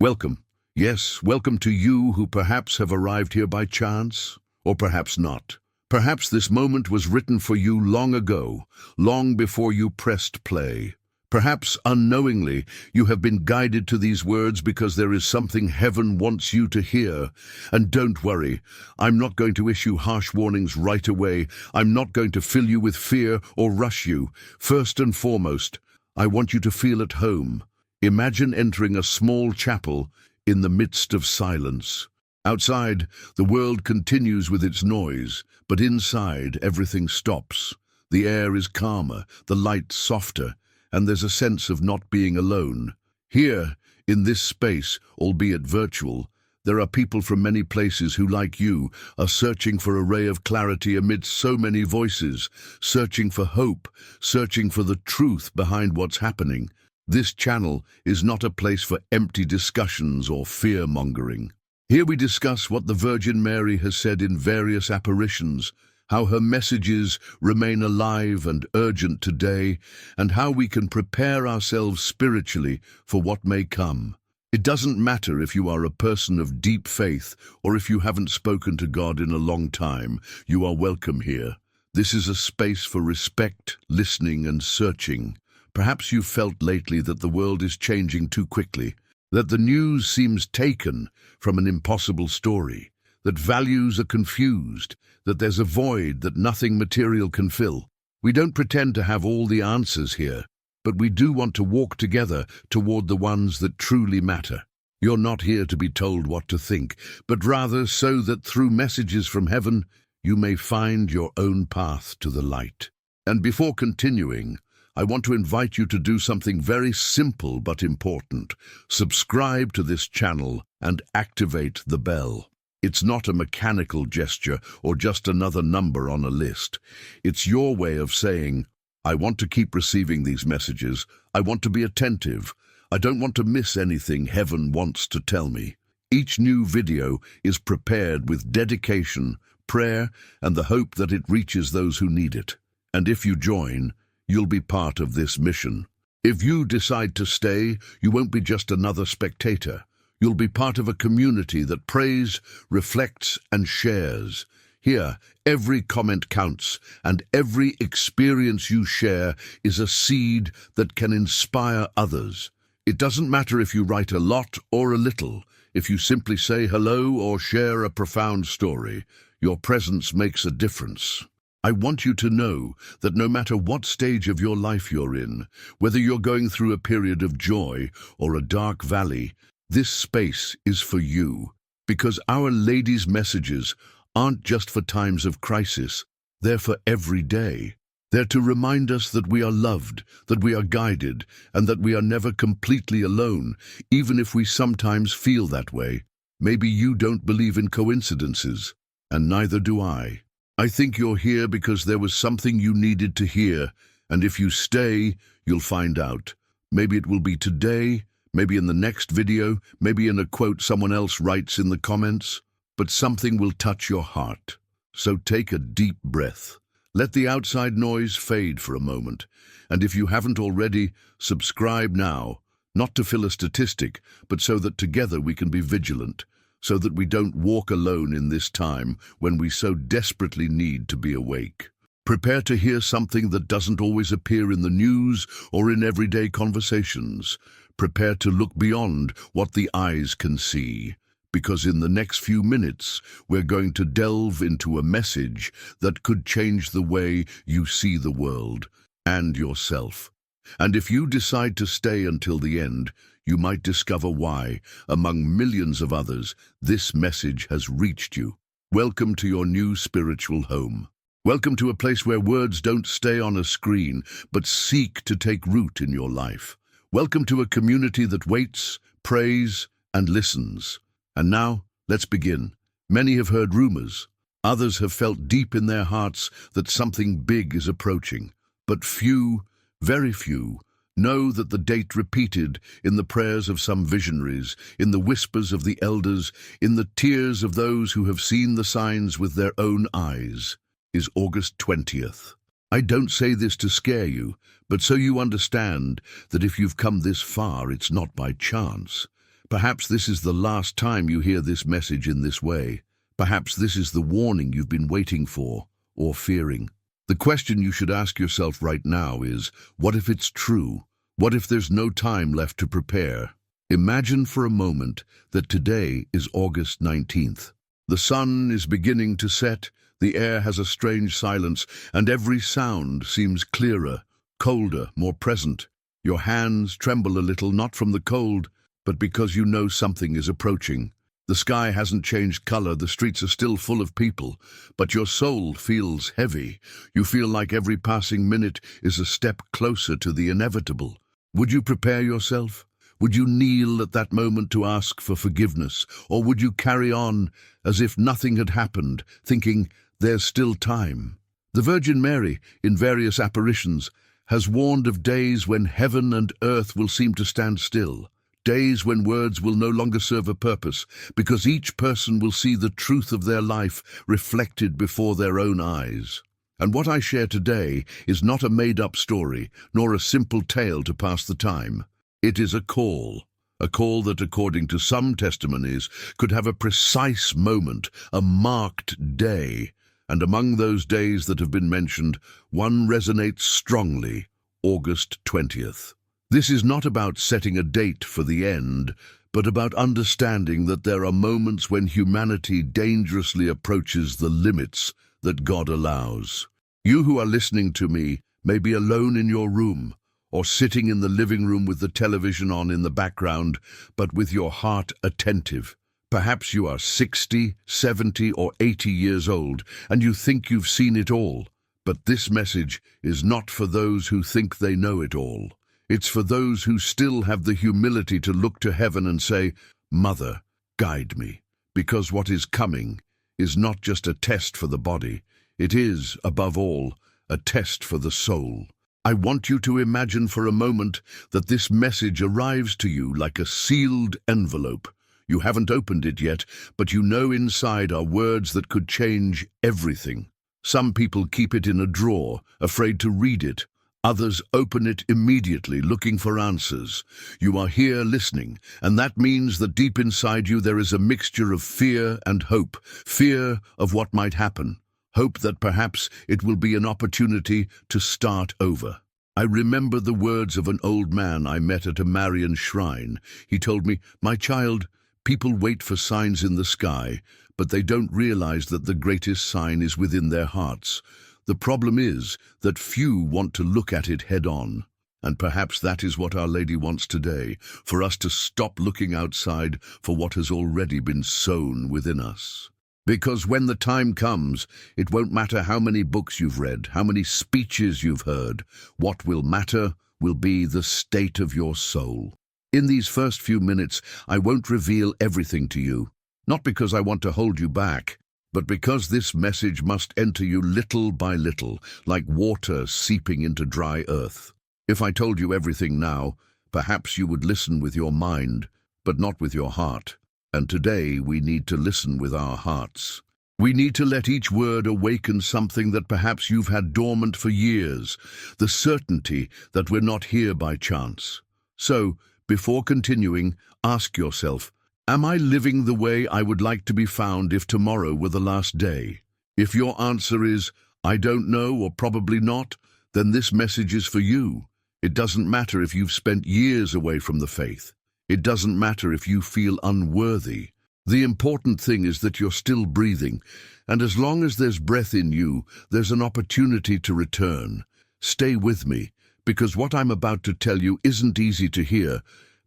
Welcome. Yes, welcome to you who perhaps have arrived here by chance, or perhaps not. Perhaps this moment was written for you long ago, long before you pressed play. Perhaps unknowingly you have been guided to these words because there is something heaven wants you to hear. And don't worry, I'm not going to issue harsh warnings right away. I'm not going to fill you with fear or rush you. First and foremost, I want you to feel at home. Imagine entering a small chapel in the midst of silence. Outside, the world continues with its noise, but inside, everything stops. The air is calmer, the light softer, and there's a sense of not being alone. Here, in this space, albeit virtual, there are people from many places who, like you, are searching for a ray of clarity amidst so many voices, searching for hope, searching for the truth behind what's happening. This channel is not a place for empty discussions or fear-mongering. Here we discuss what the Virgin Mary has said in various apparitions, how her messages remain alive and urgent today, and how we can prepare ourselves spiritually for what may come. It doesn't matter if you are a person of deep faith or if you haven't spoken to God in a long time, you are welcome here. This is a space for respect, listening, and searching. Perhaps you've felt lately that the world is changing too quickly, that the news seems taken from an impossible story, that values are confused, that there's a void that nothing material can fill. We don't pretend to have all the answers here, but we do want to walk together toward the ones that truly matter. You're not here to be told what to think, but rather so that through messages from heaven, you may find your own path to the light. And before continuing, I want to invite you to do something very simple but important. Subscribe to this channel and activate the bell. It's not a mechanical gesture or just another number on a list. It's your way of saying, I want to keep receiving these messages. I want to be attentive. I don't want to miss anything heaven wants to tell me. Each new video is prepared with dedication, prayer, and the hope that it reaches those who need it. And if you join, you'll be part of this mission. If you decide to stay, you won't be just another spectator. You'll be part of a community that prays, reflects, and shares. Here, every comment counts, and every experience you share is a seed that can inspire others. It doesn't matter if you write a lot or a little. If you simply say hello or share a profound story, your presence makes a difference. I want you to know that no matter what stage of your life you're in, whether you're going through a period of joy or a dark valley, this space is for you, because Our Lady's messages aren't just for times of crisis, they're for every day. They're to remind us that we are loved, that we are guided, and that we are never completely alone, even if we sometimes feel that way. Maybe you don't believe in coincidences, and neither do I. I think you're here because there was something you needed to hear, and if you stay, you'll find out. Maybe it will be today, maybe in the next video, maybe in a quote someone else writes in the comments, but something will touch your heart. So take a deep breath. Let the outside noise fade for a moment, and if you haven't already, subscribe now, not to fill a statistic, but so that together we can be vigilant, so that we don't walk alone in this time when we so desperately need to be awake. Prepare to hear something that doesn't always appear in the news or in everyday conversations. Prepare to look beyond what the eyes can see, because in the next few minutes, we're going to delve into a message that could change the way you see the world and yourself. And if you decide to stay until the end, you might discover why, among millions of others, this message has reached you. Welcome to your new spiritual home. Welcome to a place where words don't stay on a screen, but seek to take root in your life. Welcome to a community that waits, prays, and listens. And now, let's begin. Many have heard rumors. Others have felt deep in their hearts that something big is approaching. But few, very few, know that the date repeated in the prayers of some visionaries, in the whispers of the elders, in the tears of those who have seen the signs with their own eyes, is August 20th. I don't say this to scare you, but so you understand that if you've come this far, it's not by chance. Perhaps this is the last time you hear this message in this way. Perhaps this is the warning you've been waiting for, or fearing. The question you should ask yourself right now is, what if it's true? What if there's no time left to prepare? Imagine for a moment that today is August 19th. The sun is beginning to set, the air has a strange silence, and every sound seems clearer, colder, more present. Your hands tremble a little, not from the cold, but because you know something is approaching. The sky hasn't changed color, the streets are still full of people, but your soul feels heavy. You feel like every passing minute is a step closer to the inevitable. Would you prepare yourself? Would you kneel at that moment to ask for forgiveness? Or would you carry on as if nothing had happened, thinking there's still time? The Virgin Mary, in various apparitions, has warned of days when heaven and earth will seem to stand still. Days when words will no longer serve a purpose, because each person will see the truth of their life reflected before their own eyes. And what I share today is not a made-up story, nor a simple tale to pass the time. It is a call that, according to some testimonies, could have a precise moment, a marked day. And among those days that have been mentioned, one resonates strongly: August 20th. This is not about setting a date for the end, but about understanding that there are moments when humanity dangerously approaches the limits that God allows. You who are listening to me may be alone in your room, or sitting in the living room with the television on in the background, but with your heart attentive. Perhaps you are 60, 70, or 80 years old, and you think you've seen it all. But this message is not for those who think they know it all. It's for those who still have the humility to look to heaven and say, "Mother, guide me," because what is coming is not just a test for the body. It is, above all, a test for the soul. I want you to imagine for a moment that this message arrives to you like a sealed envelope. You haven't opened it yet, but you know inside are words that could change everything. Some people keep it in a drawer, afraid to read it. Others open it immediately, looking for answers. You are here listening, and that means that deep inside you there is a mixture of fear and hope. Fear of what might happen. Hope that perhaps it will be an opportunity to start over. I remember the words of an old man I met at a Marian shrine. He told me, "My child, people wait for signs in the sky, but they don't realize that the greatest sign is within their hearts. The problem is that few want to look at it head-on." And perhaps that is what Our Lady wants today, for us to stop looking outside for what has already been sown within us. Because when the time comes, it won't matter how many books you've read, how many speeches you've heard. What will matter will be the state of your soul. In these first few minutes, I won't reveal everything to you, not because I want to hold you back, but because this message must enter you little by little, like water seeping into dry earth. If I told you everything now, perhaps you would listen with your mind, but not with your heart. And today we need to listen with our hearts. We need to let each word awaken something that perhaps you've had dormant for years, the certainty that we're not here by chance. So, before continuing, ask yourself, am I living the way I would like to be found if tomorrow were the last day? If your answer is, I don't know or probably not, then this message is for you. It doesn't matter if you've spent years away from the faith. It doesn't matter if you feel unworthy. The important thing is that you're still breathing, and as long as there's breath in you, there's an opportunity to return. Stay with me, because what I'm about to tell you isn't easy to hear,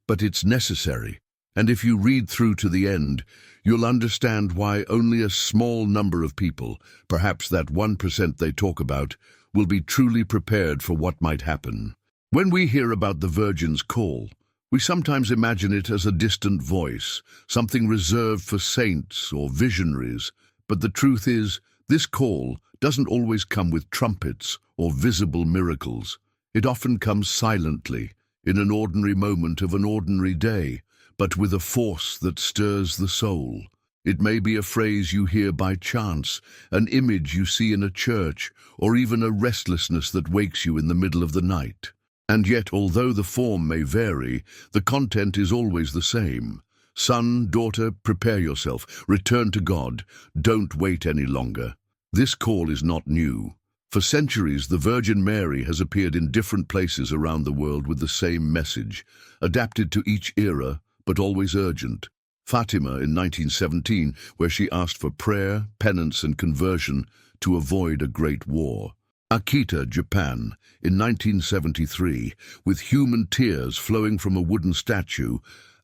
but it's necessary. And if you read through to the end, you'll understand why only a small number of people, perhaps that 1% they talk about, will be truly prepared for what might happen. When we hear about the Virgin's call, we sometimes imagine it as a distant voice, something reserved for saints or visionaries. But the truth is, this call doesn't always come with trumpets or visible miracles. It often comes silently, in an ordinary moment of an ordinary day, but with a force that stirs the soul. It may be a phrase you hear by chance, an image you see in a church, or even a restlessness that wakes you in the middle of the night. And yet, although the form may vary, the content is always the same. Son, daughter, prepare yourself. Return to God. Don't wait any longer. This call is not new. For centuries, the Virgin Mary has appeared in different places around the world with the same message, adapted to each era, but always urgent. Fatima in 1917, where she asked for prayer, penance, and conversion to avoid a great war. Akita, Japan, in 1973, with human tears flowing from a wooden statue,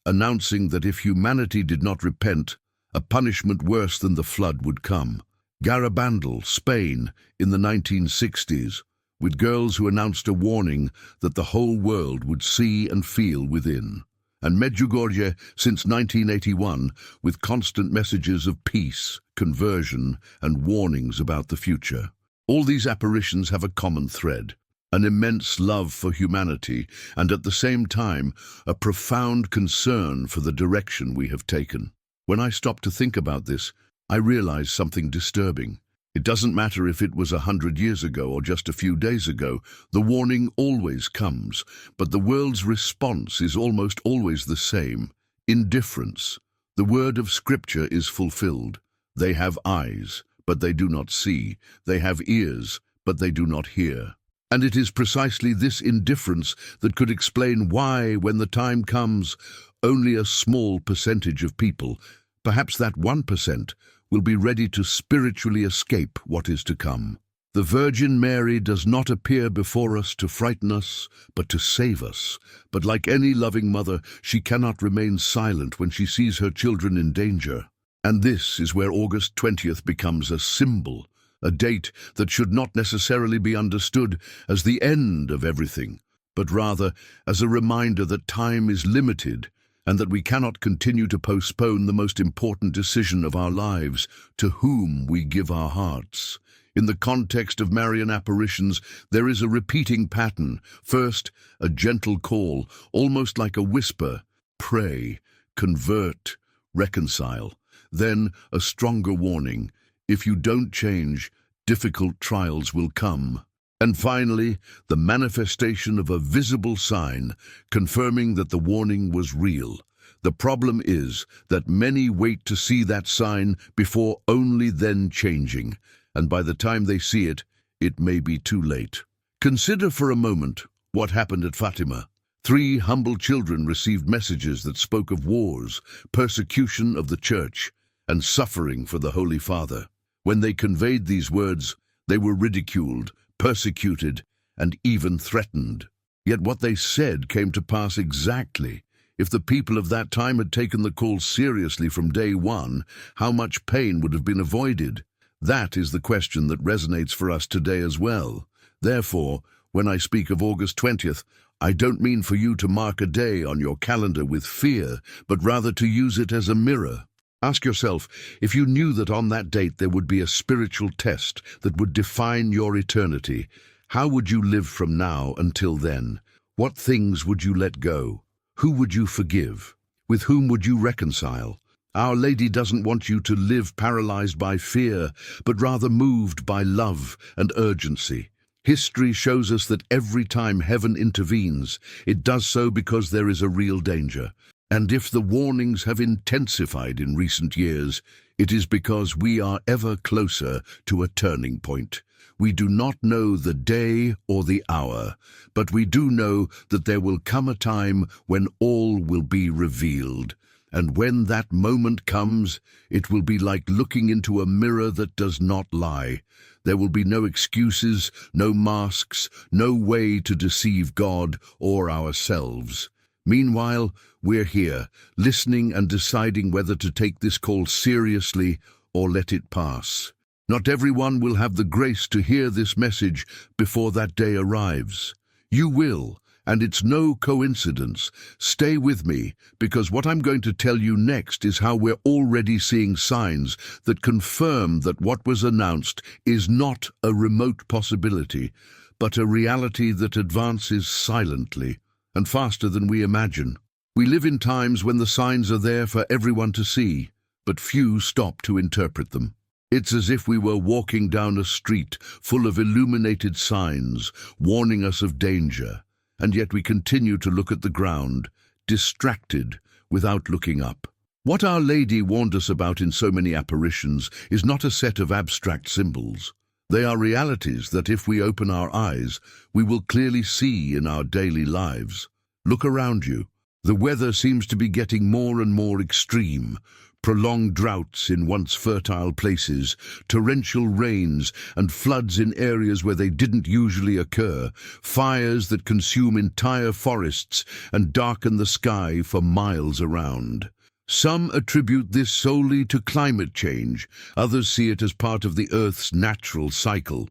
announcing that if humanity did not repent, a punishment worse than the flood would come. Garabandal, Spain, in the 1960s, with girls who announced a warning that the whole world would see and feel within. And Medjugorje since 1981, with constant messages of peace, conversion, and warnings about the future. All these apparitions have a common thread, an immense love for humanity, and at the same time, a profound concern for the direction we have taken. When I stop to think about this, I realize something disturbing. It doesn't matter if it was 100 years ago or just a few days ago, the warning always comes, but the world's response is almost always the same: indifference. The word of Scripture is fulfilled. They have eyes, but they do not see. They have ears, but they do not hear. And it is precisely this indifference that could explain why, when the time comes, only a small percentage of people, perhaps that 1%, will be ready to spiritually escape what is to come. The Virgin Mary does not appear before us to frighten us, but to save us. But like any loving mother, she cannot remain silent when she sees her children in danger. And this is where August 20th becomes a symbol, a date that should not necessarily be understood as the end of everything, but rather as a reminder that time is limited and that we cannot continue to postpone the most important decision of our lives, to whom we give our hearts. In the context of Marian apparitions, there is a repeating pattern. First, a gentle call, almost like a whisper: pray, convert, reconcile. Then, a stronger warning: if you don't change, difficult trials will come. And finally, the manifestation of a visible sign, confirming that the warning was real. The problem is that many wait to see that sign before only then changing, and by the time they see it, it may be too late. Consider for a moment what happened at Fatima. 3 humble children received messages that spoke of wars, persecution of the church, and suffering for the Holy Father. When they conveyed these words, they were ridiculed, persecuted, and even threatened. Yet what they said came to pass exactly. If the people of that time had taken the call seriously from day one, how much pain would have been avoided? That is the question that resonates for us today as well. Therefore, when I speak of August 20th, I don't mean for you to mark a day on your calendar with fear, but rather to use it as a mirror. Ask yourself, if you knew that on that date there would be a spiritual test that would define your eternity, how would you live from now until then? What things would you let go? Who would you forgive? With whom would you reconcile? Our Lady doesn't want you to live paralyzed by fear, but rather moved by love and urgency. History shows us that every time heaven intervenes, it does so because there is a real danger. And if the warnings have intensified in recent years, it is because we are ever closer to a turning point. We do not know the day or the hour, but we do know that there will come a time when all will be revealed. And when that moment comes, it will be like looking into a mirror that does not lie. There will be no excuses, no masks, no way to deceive God or ourselves. Meanwhile, we're here, listening and deciding whether to take this call seriously or let it pass. Not everyone will have the grace to hear this message before that day arrives. You will, and it's no coincidence. Stay with me, because what I'm going to tell you next is how we're already seeing signs that confirm that what was announced is not a remote possibility, but a reality that advances silently and faster than we imagine. We live in times when the signs are there for everyone to see, but few stop to interpret them. It's as if we were walking down a street full of illuminated signs, warning us of danger, and yet we continue to look at the ground, distracted, without looking up. What Our Lady warned us about in so many apparitions is not a set of abstract symbols. They are realities that if we open our eyes, we will clearly see in our daily lives. Look around you. The weather seems to be getting more and more extreme. Prolonged droughts in once fertile places, torrential rains and floods in areas where they didn't usually occur, fires that consume entire forests and darken the sky for miles around. Some attribute this solely to climate change, others see it as part of the Earth's natural cycle.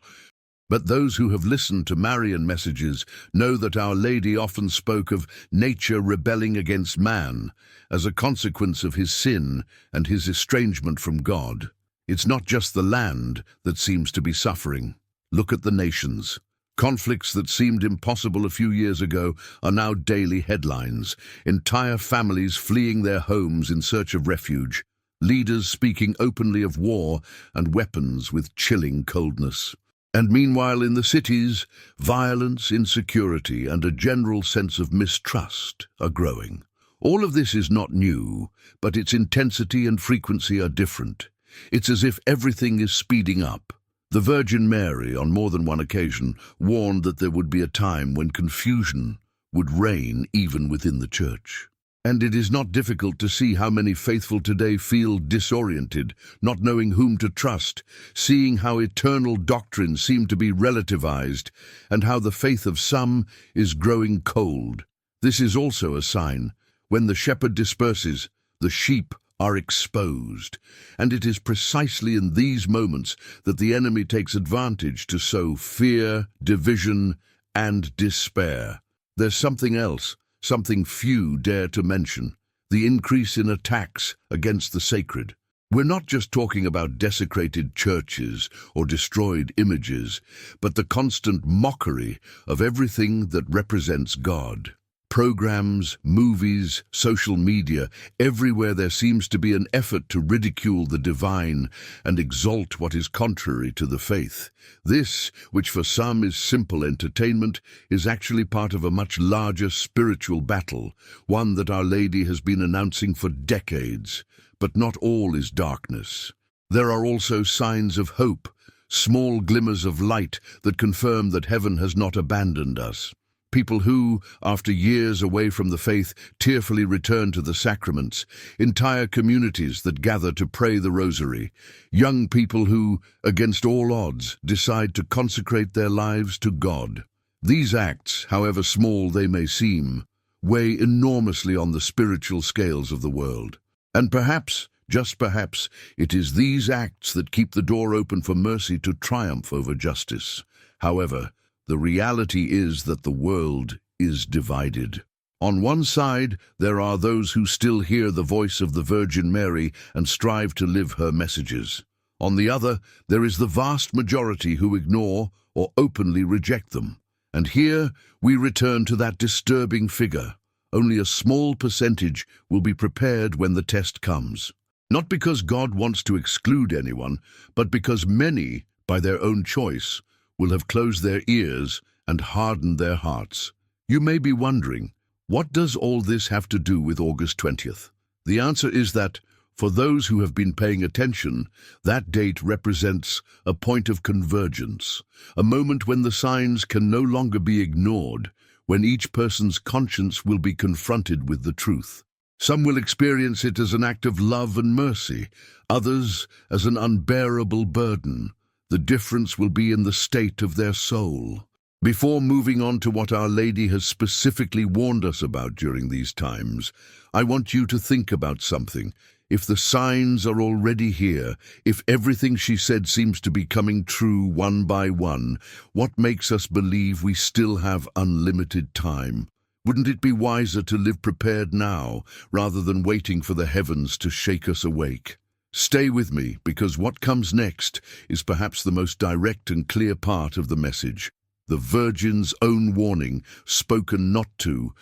But those who have listened to Marian messages know that Our Lady often spoke of nature rebelling against man as a consequence of his sin and his estrangement from God. It's not just the land that seems to be suffering. Look at the nations. Conflicts that seemed impossible a few years ago are now daily headlines. Entire families fleeing their homes in search of refuge. Leaders speaking openly of war and weapons with chilling coldness. And meanwhile in the cities, violence, insecurity, and a general sense of mistrust are growing. All of this is not new, but its intensity and frequency are different. It's as if everything is speeding up. The Virgin Mary, on more than one occasion, warned that there would be a time when confusion would reign even within the Church. And it is not difficult to see how many faithful today feel disoriented, not knowing whom to trust, seeing how eternal doctrines seem to be relativized, and how the faith of some is growing cold. This is also a sign. When the shepherd disperses, the sheep are exposed, and it is precisely in these moments that the enemy takes advantage to sow fear, division, and despair. There's something else, something few dare to mention, the increase in attacks against the sacred. We're not just talking about desecrated churches or destroyed images, but the constant mockery of everything that represents God. Programs, movies, social media, everywhere there seems to be an effort to ridicule the divine and exalt what is contrary to the faith. This, which for some is simple entertainment, is actually part of a much larger spiritual battle, one that Our Lady has been announcing for decades. But not all is darkness. There are also signs of hope, small glimmers of light that confirm that heaven has not abandoned us. People who, after years away from the faith, tearfully return to the sacraments, entire communities that gather to pray the rosary, young people who, against all odds, decide to consecrate their lives to God. These acts, however small they may seem, weigh enormously on the spiritual scales of the world. And perhaps, just perhaps, it is these acts that keep the door open for mercy to triumph over justice. However, the reality is that the world is divided. On one side, there are those who still hear the voice of the Virgin Mary and strive to live her messages. On the other, there is the vast majority who ignore or openly reject them. And here we return to that disturbing figure. Only a small percentage will be prepared when the test comes. Not because God wants to exclude anyone, but because many, by their own choice, will have closed their ears and hardened their hearts. You may be wondering, what does all this have to do with August 20th? The answer is that, for those who have been paying attention, that date represents a point of convergence, a moment when the signs can no longer be ignored, when each person's conscience will be confronted with the truth. Some will experience it as an act of love and mercy, others as an unbearable burden. The difference will be in the state of their soul. Before moving on to what Our Lady has specifically warned us about during these times, I want you to think about something. If the signs are already here, if everything she said seems to be coming true one by one, what makes us believe we still have unlimited time? Wouldn't it be wiser to live prepared now, rather than waiting for the heavens to shake us awake? Stay with me, because what comes next is perhaps the most direct and clear part of the message. The Virgin's own warning, spoken not to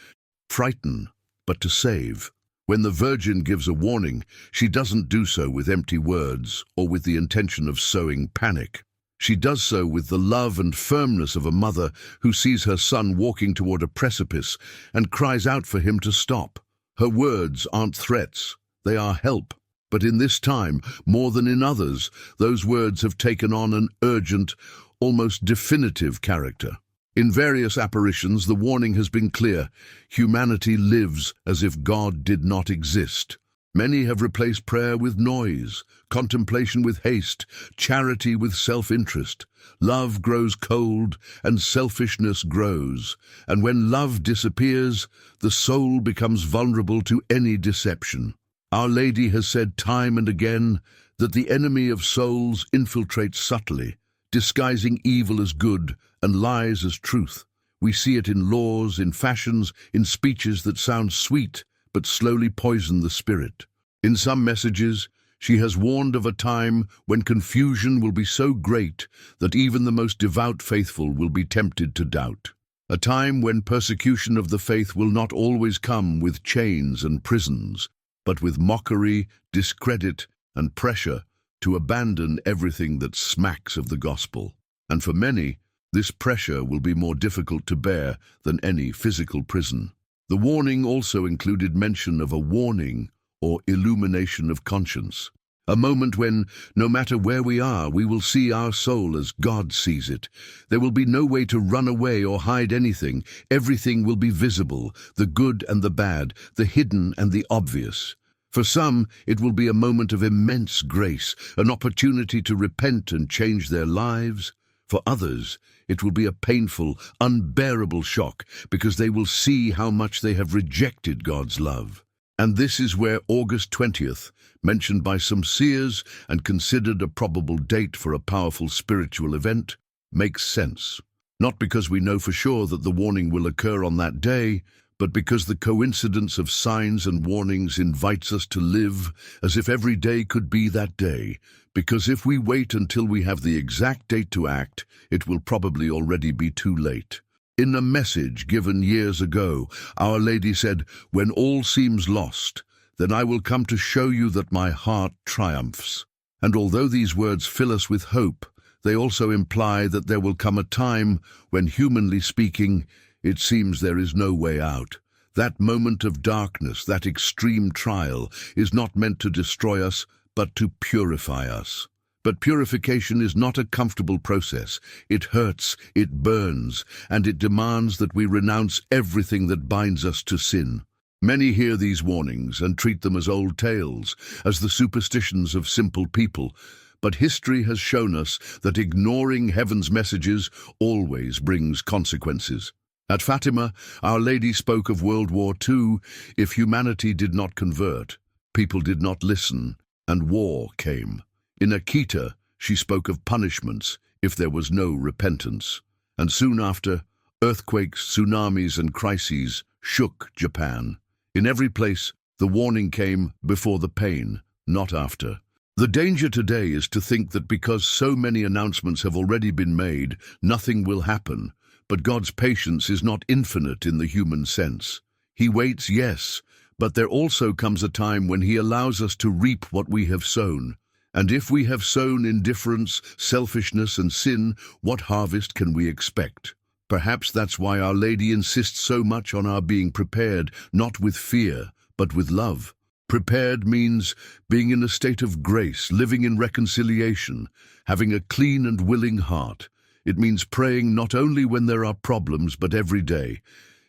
frighten, but to save. When the Virgin gives a warning, she doesn't do so with empty words or with the intention of sowing panic. She does so with the love and firmness of a mother who sees her son walking toward a precipice and cries out for him to stop. Her words aren't threats, they are help. But in this time, more than in others, those words have taken on an urgent, almost definitive character. In various apparitions, the warning has been clear: humanity lives as if God did not exist. Many have replaced prayer with noise, contemplation with haste, charity with self-interest. Love grows cold and selfishness grows, and when love disappears, the soul becomes vulnerable to any deception. Our Lady has said time and again that the enemy of souls infiltrates subtly, disguising evil as good and lies as truth. We see it in laws, in fashions, in speeches that sound sweet but slowly poison the spirit. In some messages, she has warned of a time when confusion will be so great that even the most devout faithful will be tempted to doubt. A time when persecution of the faith will not always come with chains and prisons, but with mockery, discredit, and pressure to abandon everything that smacks of the gospel. And for many, this pressure will be more difficult to bear than any physical prison. The warning also included mention of a warning or illumination of conscience, a moment when, no matter where we are, we will see our soul as God sees it. There will be no way to run away or hide anything. Everything will be visible, the good and the bad, the hidden and the obvious. For some, it will be a moment of immense grace, an opportunity to repent and change their lives. For others, it will be a painful, unbearable shock because they will see how much they have rejected God's love. And this is where August 20th, mentioned by some seers and considered a probable date for a powerful spiritual event, makes sense. Not because we know for sure that the warning will occur on that day, but because the coincidence of signs and warnings invites us to live as if every day could be that day. Because if we wait until we have the exact date to act, it will probably already be too late. In a message given years ago, Our Lady said, "When all seems lost, then I will come to show you that my heart triumphs." And although these words fill us with hope, they also imply that there will come a time when, humanly speaking, it seems there is no way out. That moment of darkness, that extreme trial, is not meant to destroy us, but to purify us. But purification is not a comfortable process. It hurts, it burns, and it demands that we renounce everything that binds us to sin. Many hear these warnings and treat them as old tales, as the superstitions of simple people. But history has shown us that ignoring heaven's messages always brings consequences. At Fatima, Our Lady spoke of World War II. If humanity did not convert, people did not listen, and war came. In Akita, she spoke of punishments if there was no repentance. And soon after, earthquakes, tsunamis, and crises shook Japan. In every place, the warning came before the pain, not after. The danger today is to think that because so many announcements have already been made, nothing will happen. But God's patience is not infinite in the human sense. He waits, yes, but there also comes a time when He allows us to reap what we have sown. And if we have sown indifference, selfishness, and sin, what harvest can we expect? Perhaps that's why Our Lady insists so much on our being prepared, not with fear, but with love. Prepared means being in a state of grace, living in reconciliation, having a clean and willing heart. It means praying not only when there are problems, but every day.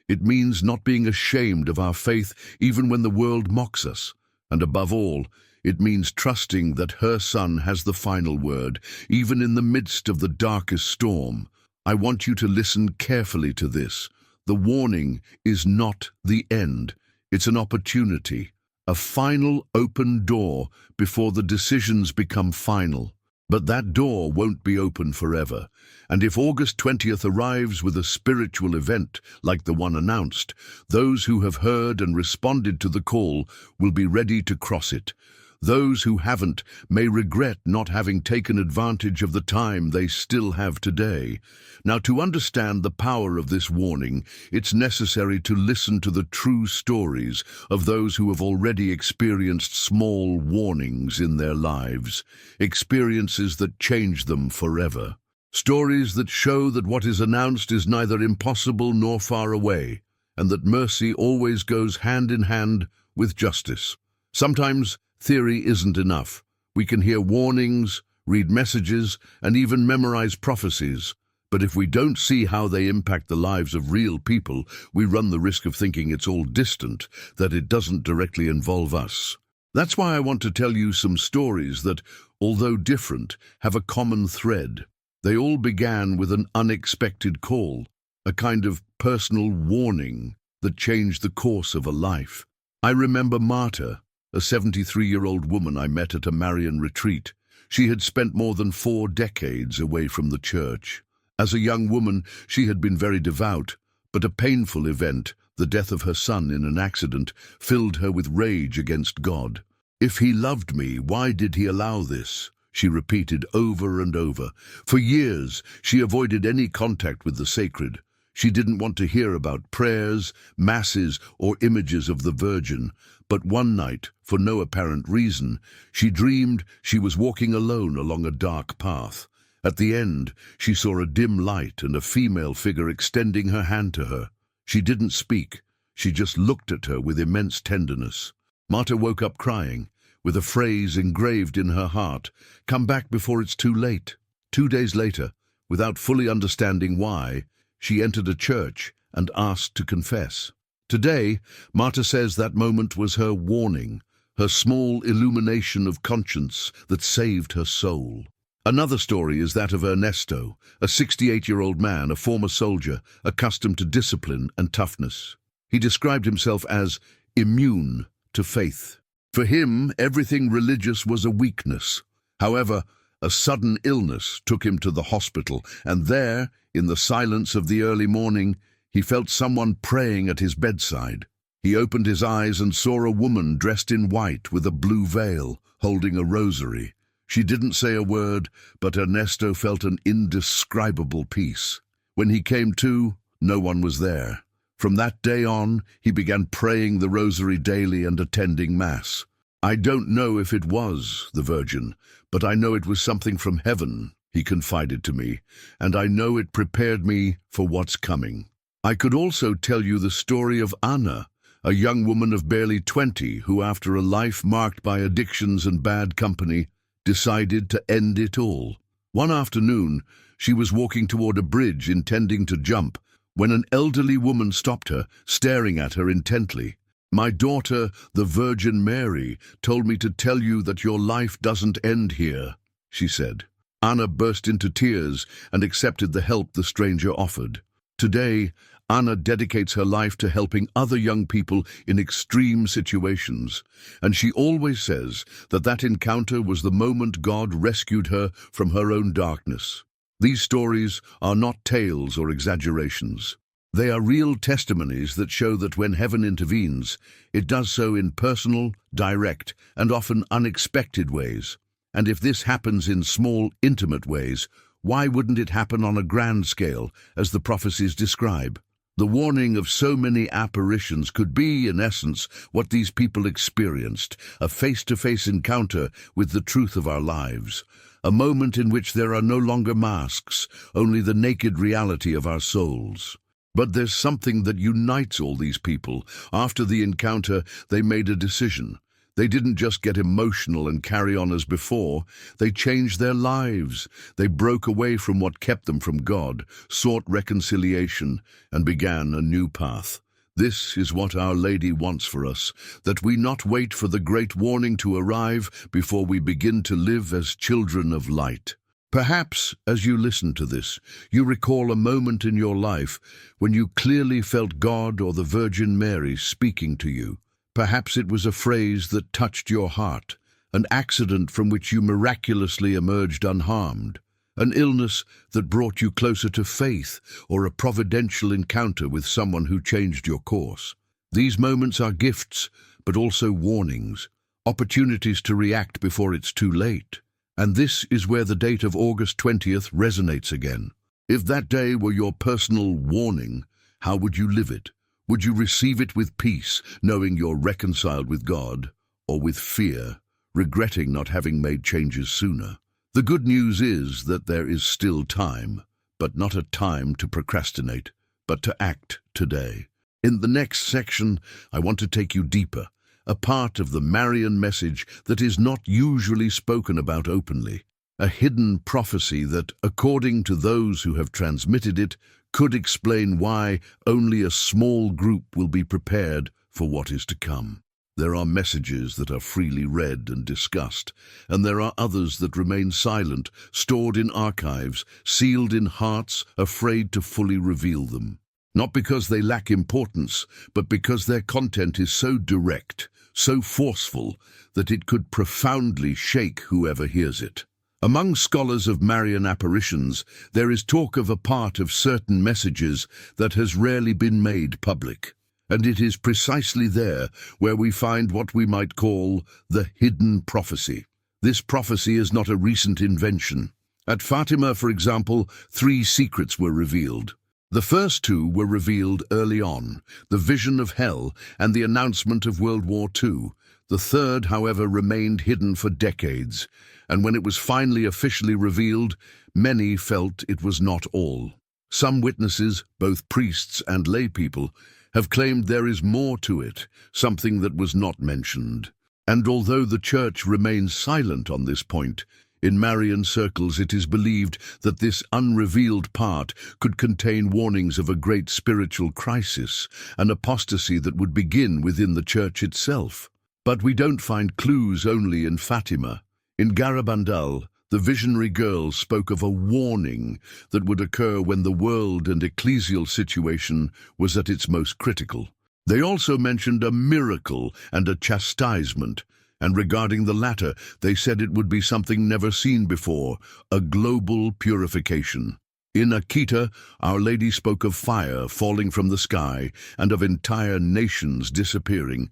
It means not being ashamed of our faith even when the world mocks us. And above all, it means trusting that her Son has the final word, even in the midst of the darkest storm. I want you to listen carefully to this. The warning is not the end. It's an opportunity, a final open door before the decisions become final. But that door won't be open forever. And if August 20th arrives with a spiritual event like the one announced, those who have heard and responded to the call will be ready to cross it. Those who haven't may regret not having taken advantage of the time they still have today. Now, to understand the power of this warning, it's necessary to listen to the true stories of those who have already experienced small warnings in their lives, experiences that change them forever. Stories that show that what is announced is neither impossible nor far away, and that mercy always goes hand in hand with justice. Sometimes theory isn't enough. We can hear warnings, read messages, and even memorize prophecies. But if we don't see how they impact the lives of real people, we run the risk of thinking it's all distant, that it doesn't directly involve us. That's why I want to tell you some stories that, although different, have a common thread. They all began with an unexpected call, a kind of personal warning that changed the course of a life. I remember Marta, a 73-year-old woman I met at a Marian retreat. She had spent more than 4 decades away from the church. As a young woman, she had been very devout, but a painful event, the death of her son in an accident, filled her with rage against God. "If he loved me, why did he allow this?" she repeated over and over. For years, she avoided any contact with the sacred. She didn't want to hear about prayers, masses, or images of the Virgin. But one night, for no apparent reason, she dreamed she was walking alone along a dark path. At the end, she saw a dim light and a female figure extending her hand to her. She didn't speak. She just looked at her with immense tenderness. Marta woke up crying, with a phrase engraved in her heart, "Come back before it's too late." 2 days later, without fully understanding why, she entered a church and asked to confess. Today, Marta says that moment was her warning, her small illumination of conscience that saved her soul. Another story is that of Ernesto, a 68-year-old man, a former soldier, accustomed to discipline and toughness. He described himself as immune to faith. For him, everything religious was a weakness. However, a sudden illness took him to the hospital, and there, in the silence of the early morning, he felt someone praying at his bedside. He opened his eyes and saw a woman dressed in white with a blue veil, holding a rosary. She didn't say a word, but Ernesto felt an indescribable peace. When he came to, no one was there. From that day on, he began praying the rosary daily and attending Mass. "I don't know if it was the Virgin, but I know it was something from heaven," he confided to me, "and I know it prepared me for what's coming." I could also tell you the story of Anna, a young woman of barely 20 who, after a life marked by addictions and bad company, decided to end it all. One afternoon, she was walking toward a bridge intending to jump when an elderly woman stopped her, staring at her intently. "My daughter, the Virgin Mary, told me to tell you that your life doesn't end here," she said. Anna burst into tears and accepted the help the stranger offered. Today, Anna dedicates her life to helping other young people in extreme situations, and she always says that that encounter was the moment God rescued her from her own darkness. These stories are not tales or exaggerations. They are real testimonies that show that when heaven intervenes, it does so in personal, direct, and often unexpected ways. And if this happens in small, intimate ways, why wouldn't it happen on a grand scale, as the prophecies describe? The warning of so many apparitions could be, in essence, what these people experienced, a face-to-face encounter with the truth of our lives, a moment in which there are no longer masks, only the naked reality of our souls. But there's something that unites all these people. After the encounter, they made a decision. They didn't just get emotional and carry on as before. They changed their lives. They broke away from what kept them from God, sought reconciliation, and began a new path. This is what Our Lady wants for us, that we not wait for the great warning to arrive before we begin to live as children of light. Perhaps, as you listen to this, you recall a moment in your life when you clearly felt God or the Virgin Mary speaking to you. Perhaps it was a phrase that touched your heart, an accident from which you miraculously emerged unharmed, an illness that brought you closer to faith, or a providential encounter with someone who changed your course. These moments are gifts, but also warnings, opportunities to react before it's too late. And this is where the date of August 20th resonates again. If that day were your personal warning, how would you live it? Would you receive it with peace, knowing you're reconciled with God, or with fear, regretting not having made changes sooner? The good news is that there is still time, but not a time to procrastinate, but to act today. In the next section, I want to take you deeper, a part of the Marian message that is not usually spoken about openly, a hidden prophecy that, according to those who have transmitted it, could explain why only a small group will be prepared for what is to come. There are messages that are freely read and discussed, and there are others that remain silent, stored in archives, sealed in hearts, afraid to fully reveal them. Not because they lack importance, but because their content is so direct, so forceful, that it could profoundly shake whoever hears it. Among scholars of Marian apparitions, there is talk of a part of certain messages that has rarely been made public. And it is precisely there where we find what we might call the hidden prophecy. This prophecy is not a recent invention. At Fatima, for example, 3 secrets were revealed. The first 2 were revealed early on, the vision of hell and the announcement of World War II. The third, however, remained hidden for decades, and when it was finally officially revealed, many felt it was not all. Some witnesses, both priests and lay people, have claimed there is more to it, something that was not mentioned. And although the Church remains silent on this point, in Marian circles it is believed that this unrevealed part could contain warnings of a great spiritual crisis, an apostasy that would begin within the Church itself. But we don't find clues only in Fatima. In Garabandal, the visionary girl spoke of a warning that would occur when the world and ecclesial situation was at its most critical. They also mentioned a miracle and a chastisement, and regarding the latter, they said it would be something never seen before, a global purification. In Akita, Our Lady spoke of fire falling from the sky and of entire nations disappearing,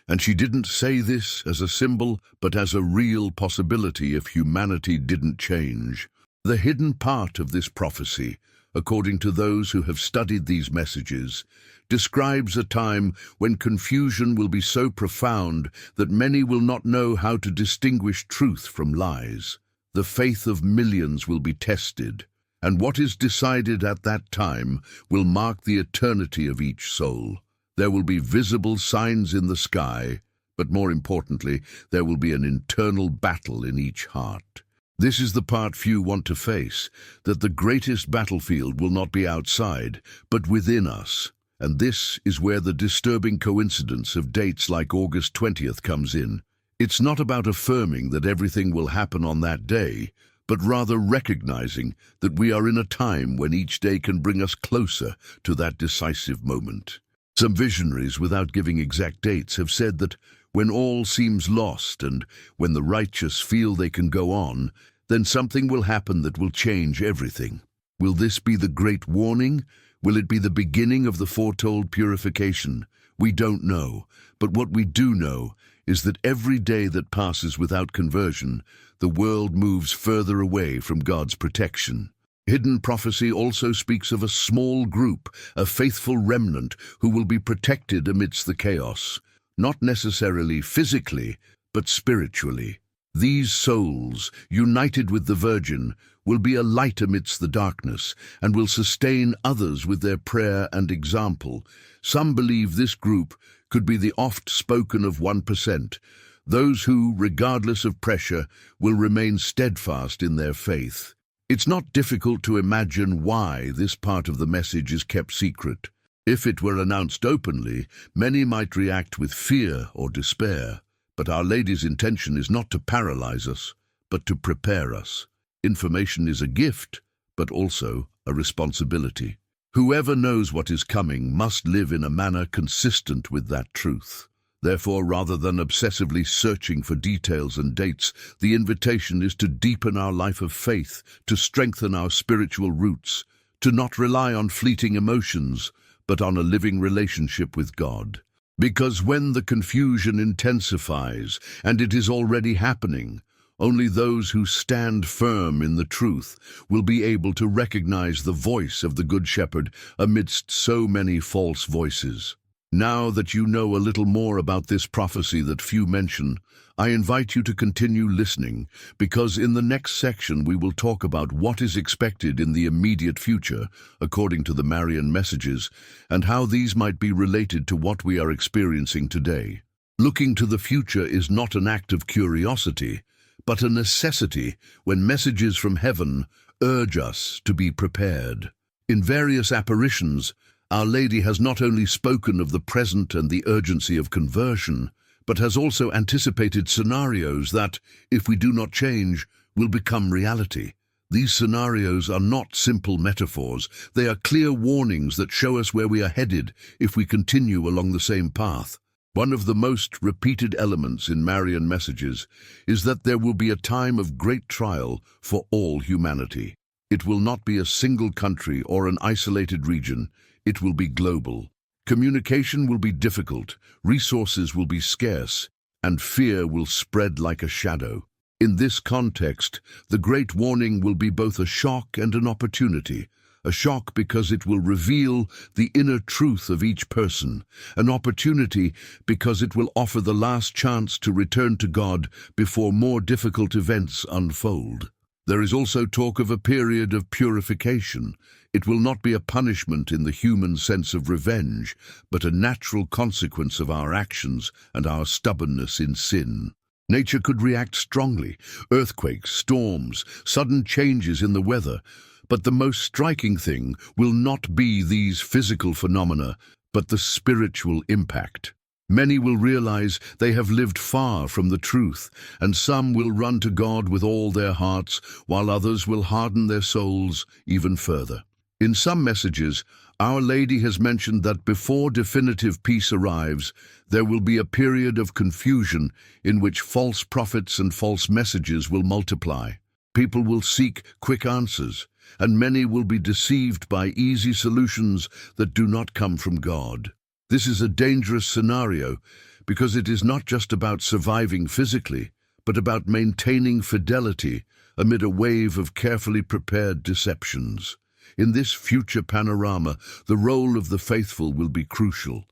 and she didn't say this as a symbol, but as a real possibility if humanity didn't change. The hidden part of this prophecy, according to those who have studied these messages, describes a time when confusion will be so profound that many will not know how to distinguish truth from lies. The faith of millions will be tested, and what is decided at that time will mark the eternity of each soul. There will be visible signs in the sky, but more importantly, there will be an internal battle in each heart. This is the part few want to face, that the greatest battlefield will not be outside, but within us. And this is where the disturbing coincidence of dates like August 20th comes in. It's not about affirming that everything will happen on that day, but rather recognizing that we are in a time when each day can bring us closer to that decisive moment. Some visionaries, without giving exact dates, have said that when all seems lost and when the righteous feel they can go on, then something will happen that will change everything. Will this be the great warning? Will it be the beginning of the foretold purification? We don't know, but what we do know is that every day that passes without conversion, the world moves further away from God's protection. Hidden prophecy also speaks of a small group, a faithful remnant who will be protected amidst the chaos, not necessarily physically, but spiritually. These souls, united with the Virgin, will be a light amidst the darkness and will sustain others with their prayer and example. Some believe this group could be the oft-spoken of 1%, those who, regardless of pressure, will remain steadfast in their faith. It's not difficult to imagine why this part of the message is kept secret. If it were announced openly, many might react with fear or despair. But Our Lady's intention is not to paralyze us, but to prepare us. Information is a gift, but also a responsibility. Whoever knows what is coming must live in a manner consistent with that truth. Therefore, rather than obsessively searching for details and dates, the invitation is to deepen our life of faith, to strengthen our spiritual roots, to not rely on fleeting emotions, but on a living relationship with God. Because when the confusion intensifies, and it is already happening, only those who stand firm in the truth will be able to recognize the voice of the Good Shepherd amidst so many false voices. Now that you know a little more about this prophecy that few mention, I invite you to continue listening, because in the next section we will talk about what is expected in the immediate future, according to the Marian messages, and how these might be related to what we are experiencing today. Looking to the future is not an act of curiosity, but a necessity when messages from heaven urge us to be prepared. In various apparitions, Our Lady has not only spoken of the present and the urgency of conversion, but has also anticipated scenarios that, if we do not change, will become reality. These scenarios are not simple metaphors. They are clear warnings that show us where we are headed if we continue along the same path. One of the most repeated elements in Marian messages is that there will be a time of great trial for all humanity. It will not be a single country or an isolated region. It will be global. Communication will be difficult, resources will be scarce, and fear will spread like a shadow. In this context, the great warning will be both a shock and an opportunity. A shock because it will reveal the inner truth of each person. An opportunity because it will offer the last chance to return to God before more difficult events unfold. There is also talk of a period of purification. It will not be a punishment in the human sense of revenge, but a natural consequence of our actions and our stubbornness in sin. Nature could react strongly, earthquakes, storms, sudden changes in the weather, but the most striking thing will not be these physical phenomena, but the spiritual impact. Many will realize they have lived far from the truth, and some will run to God with all their hearts, while others will harden their souls even further. In some messages, Our Lady has mentioned that before definitive peace arrives, there will be a period of confusion in which false prophets and false messages will multiply. People will seek quick answers, and many will be deceived by easy solutions that do not come from God. This is a dangerous scenario because it is not just about surviving physically, but about maintaining fidelity amid a wave of carefully prepared deceptions. In this future panorama, the role of the faithful will be crucial.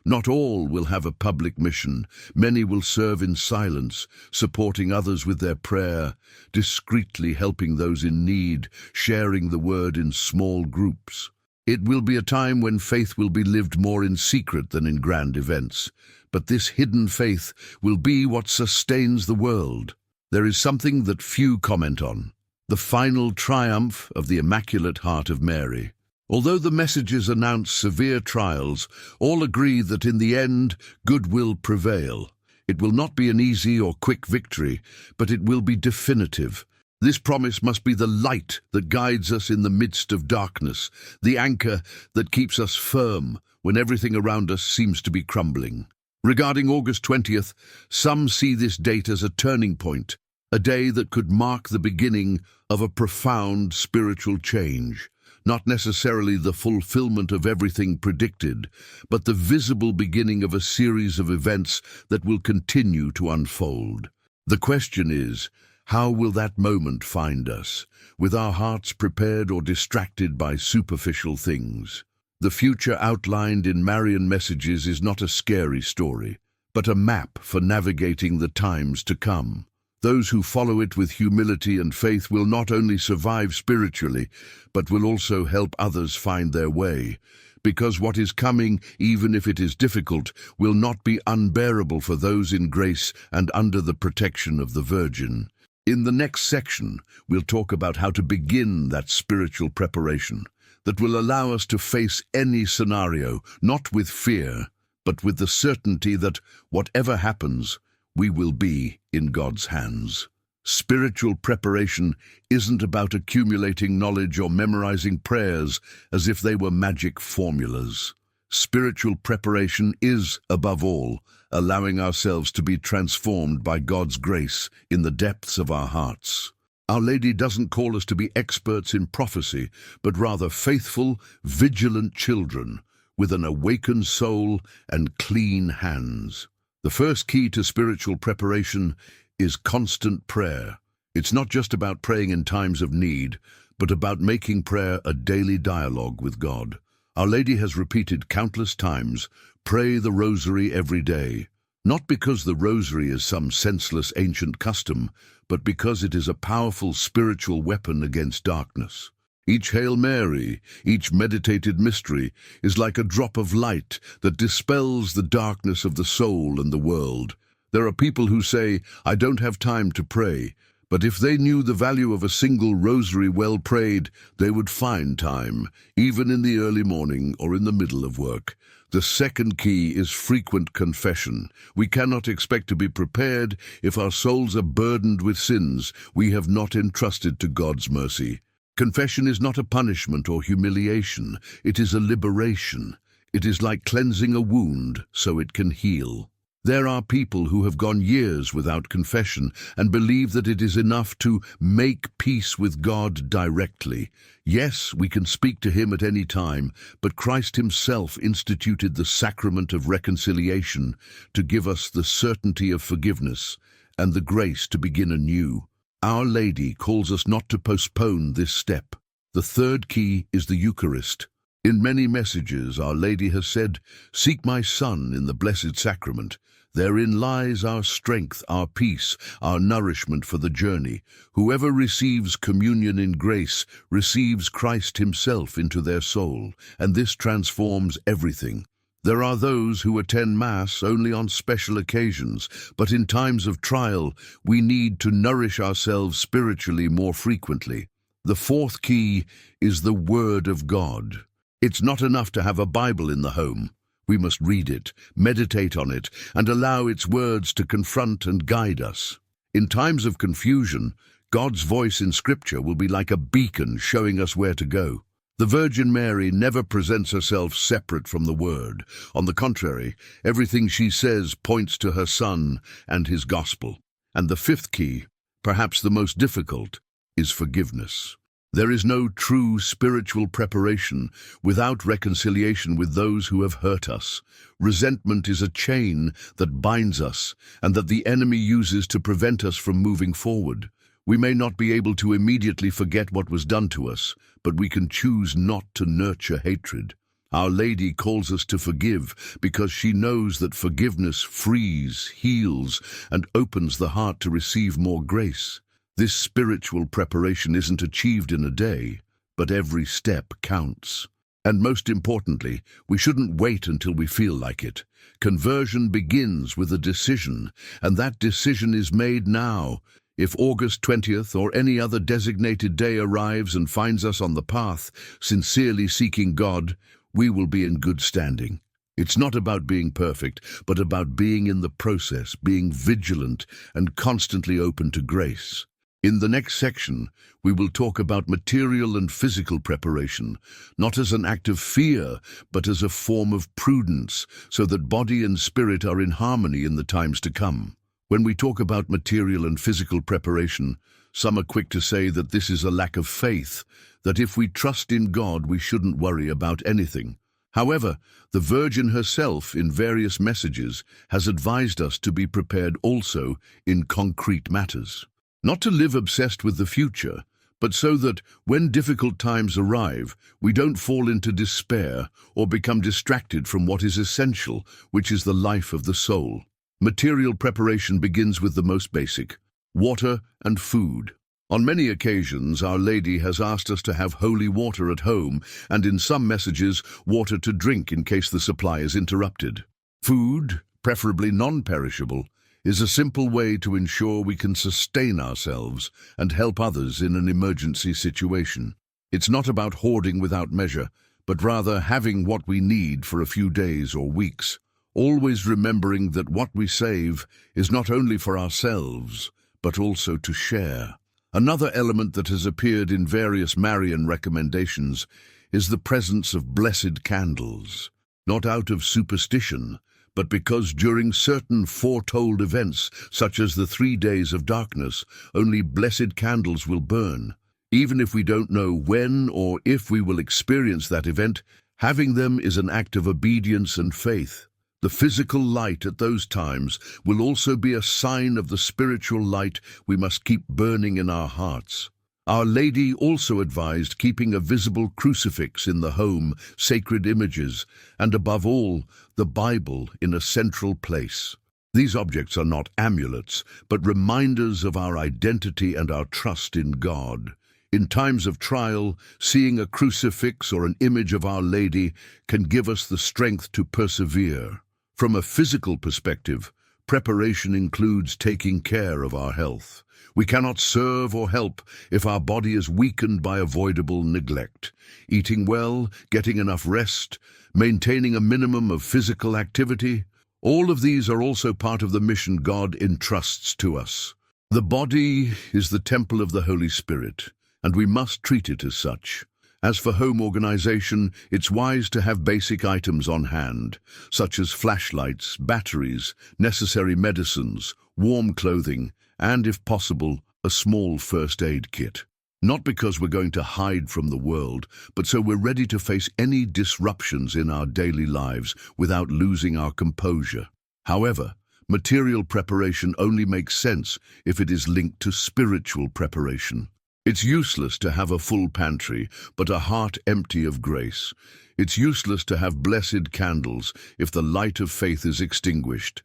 Not all will have a public mission. Many will serve in silence, supporting others with their prayer, discreetly helping those in need, sharing the word in small groups. It will be a time when faith will be lived more in secret than in grand events. But this hidden faith will be what sustains the world. There is something that few comment on: the final triumph of the Immaculate Heart of Mary. Although the messages announce severe trials, all agree that in the end, good will prevail. It will not be an easy or quick victory, but it will be definitive. This promise must be the light that guides us in the midst of darkness, the anchor that keeps us firm when everything around us seems to be crumbling. Regarding August 20th, some see this date as a turning point, a day that could mark the beginning of a profound spiritual change. Not necessarily the fulfillment of everything predicted, but the visible beginning of a series of events that will continue to unfold. The question is, how will that moment find us, with our hearts prepared or distracted by superficial things? The future outlined in Marian messages is not a scary story, but a map for navigating the times to come. Those who follow it with humility and faith will not only survive spiritually, but will also help others find their way. Because what is coming, even if it is difficult, will not be unbearable for those in grace and under the protection of the Virgin. In the next section, we'll talk about how to begin that spiritual preparation that will allow us to face any scenario, not with fear, but with the certainty that whatever happens, we will be in God's hands. Spiritual preparation isn't about accumulating knowledge or memorizing prayers as if they were magic formulas. Spiritual preparation is, above all, allowing ourselves to be transformed by God's grace in the depths of our hearts. Our Lady doesn't call us to be experts in prophecy, but rather faithful, vigilant children with an awakened soul and clean hands. The first key to spiritual preparation is constant prayer. It's not just about praying in times of need, but about making prayer a daily dialogue with God. Our Lady has repeated countless times, "Pray the rosary every day," not because the rosary is some senseless ancient custom, but because it is a powerful spiritual weapon against darkness. Each Hail Mary, each meditated mystery, is like a drop of light that dispels the darkness of the soul and the world. There are people who say, "I don't have time to pray," but if they knew the value of a single rosary well prayed, they would find time, even in the early morning or in the middle of work. The second key is frequent confession. We cannot expect to be prepared if our souls are burdened with sins we have not entrusted to God's mercy. Confession is not a punishment or humiliation. It is a liberation. It is like cleansing a wound so it can heal. There are people who have gone years without confession and believe that it is enough to make peace with God directly. Yes, we can speak to Him at any time, but Christ Himself instituted the sacrament of reconciliation to give us the certainty of forgiveness and the grace to begin anew. Our Lady calls us not to postpone this step. The third key is the Eucharist. In many messages, Our Lady has said, "Seek my Son in the Blessed Sacrament. Therein lies our strength, our peace, our nourishment for the journey. Whoever receives communion in grace receives Christ Himself into their soul, and this transforms everything." There are those who attend Mass only on special occasions, but in times of trial, we need to nourish ourselves spiritually more frequently. The fourth key is the Word of God. It's not enough to have a Bible in the home. We must read it, meditate on it, and allow its words to confront and guide us. In times of confusion, God's voice in Scripture will be like a beacon showing us where to go. The Virgin Mary never presents herself separate from the Word. On the contrary, everything she says points to her Son and His gospel. And the fifth key, perhaps the most difficult, is forgiveness. There is no true spiritual preparation without reconciliation with those who have hurt us. Resentment is a chain that binds us and that the enemy uses to prevent us from moving forward. We may not be able to immediately forget what was done to us, but we can choose not to nurture hatred. Our Lady calls us to forgive because she knows that forgiveness frees, heals, and opens the heart to receive more grace. This spiritual preparation isn't achieved in a day, but every step counts. And most importantly, we shouldn't wait until we feel like it. Conversion begins with a decision, and that decision is made now. If August 20th or any other designated day arrives and finds us on the path, sincerely seeking God, we will be in good standing. It's not about being perfect, but about being in the process, being vigilant and constantly open to grace. In the next section, we will talk about material and physical preparation, not as an act of fear, but as a form of prudence, so that body and spirit are in harmony in the times to come. When we talk about material and physical preparation, some are quick to say that this is a lack of faith, that if we trust in God, we shouldn't worry about anything. However, the Virgin herself, in various messages, has advised us to be prepared also in concrete matters. Not to live obsessed with the future, but so that when difficult times arrive, we don't fall into despair or become distracted from what is essential, which is the life of the soul. Material preparation begins with the most basic: water and food. On many occasions, Our Lady has asked us to have holy water at home, and in some messages, water to drink in case the supply is interrupted. Food, preferably non-perishable, is a simple way to ensure we can sustain ourselves and help others in an emergency situation. It's not about hoarding without measure, but rather having what we need for a few days or weeks, always remembering that what we save is not only for ourselves, but also to share. Another element that has appeared in various Marian recommendations is the presence of blessed candles, not out of superstition, but because during certain foretold events, such as the 3 days of darkness, only blessed candles will burn. Even if we don't know when or if we will experience that event, having them is an act of obedience and faith. The physical light at those times will also be a sign of the spiritual light we must keep burning in our hearts. Our Lady also advised keeping a visible crucifix in the home, sacred images, and above all, the Bible in a central place. These objects are not amulets, but reminders of our identity and our trust in God. In times of trial, seeing a crucifix or an image of Our Lady can give us the strength to persevere. From a physical perspective, preparation includes taking care of our health. We cannot serve or help if our body is weakened by avoidable neglect. Eating well, getting enough rest, maintaining a minimum of physical activity, all of these are also part of the mission God entrusts to us. The body is the temple of the Holy Spirit, and we must treat it as such. As for home organization, it's wise to have basic items on hand, such as flashlights, batteries, necessary medicines, warm clothing, and, if possible, a small first aid kit. Not because we're going to hide from the world, but so we're ready to face any disruptions in our daily lives without losing our composure. However, material preparation only makes sense if it is linked to spiritual preparation. It's useless to have a full pantry, but a heart empty of grace. It's useless to have blessed candles if the light of faith is extinguished.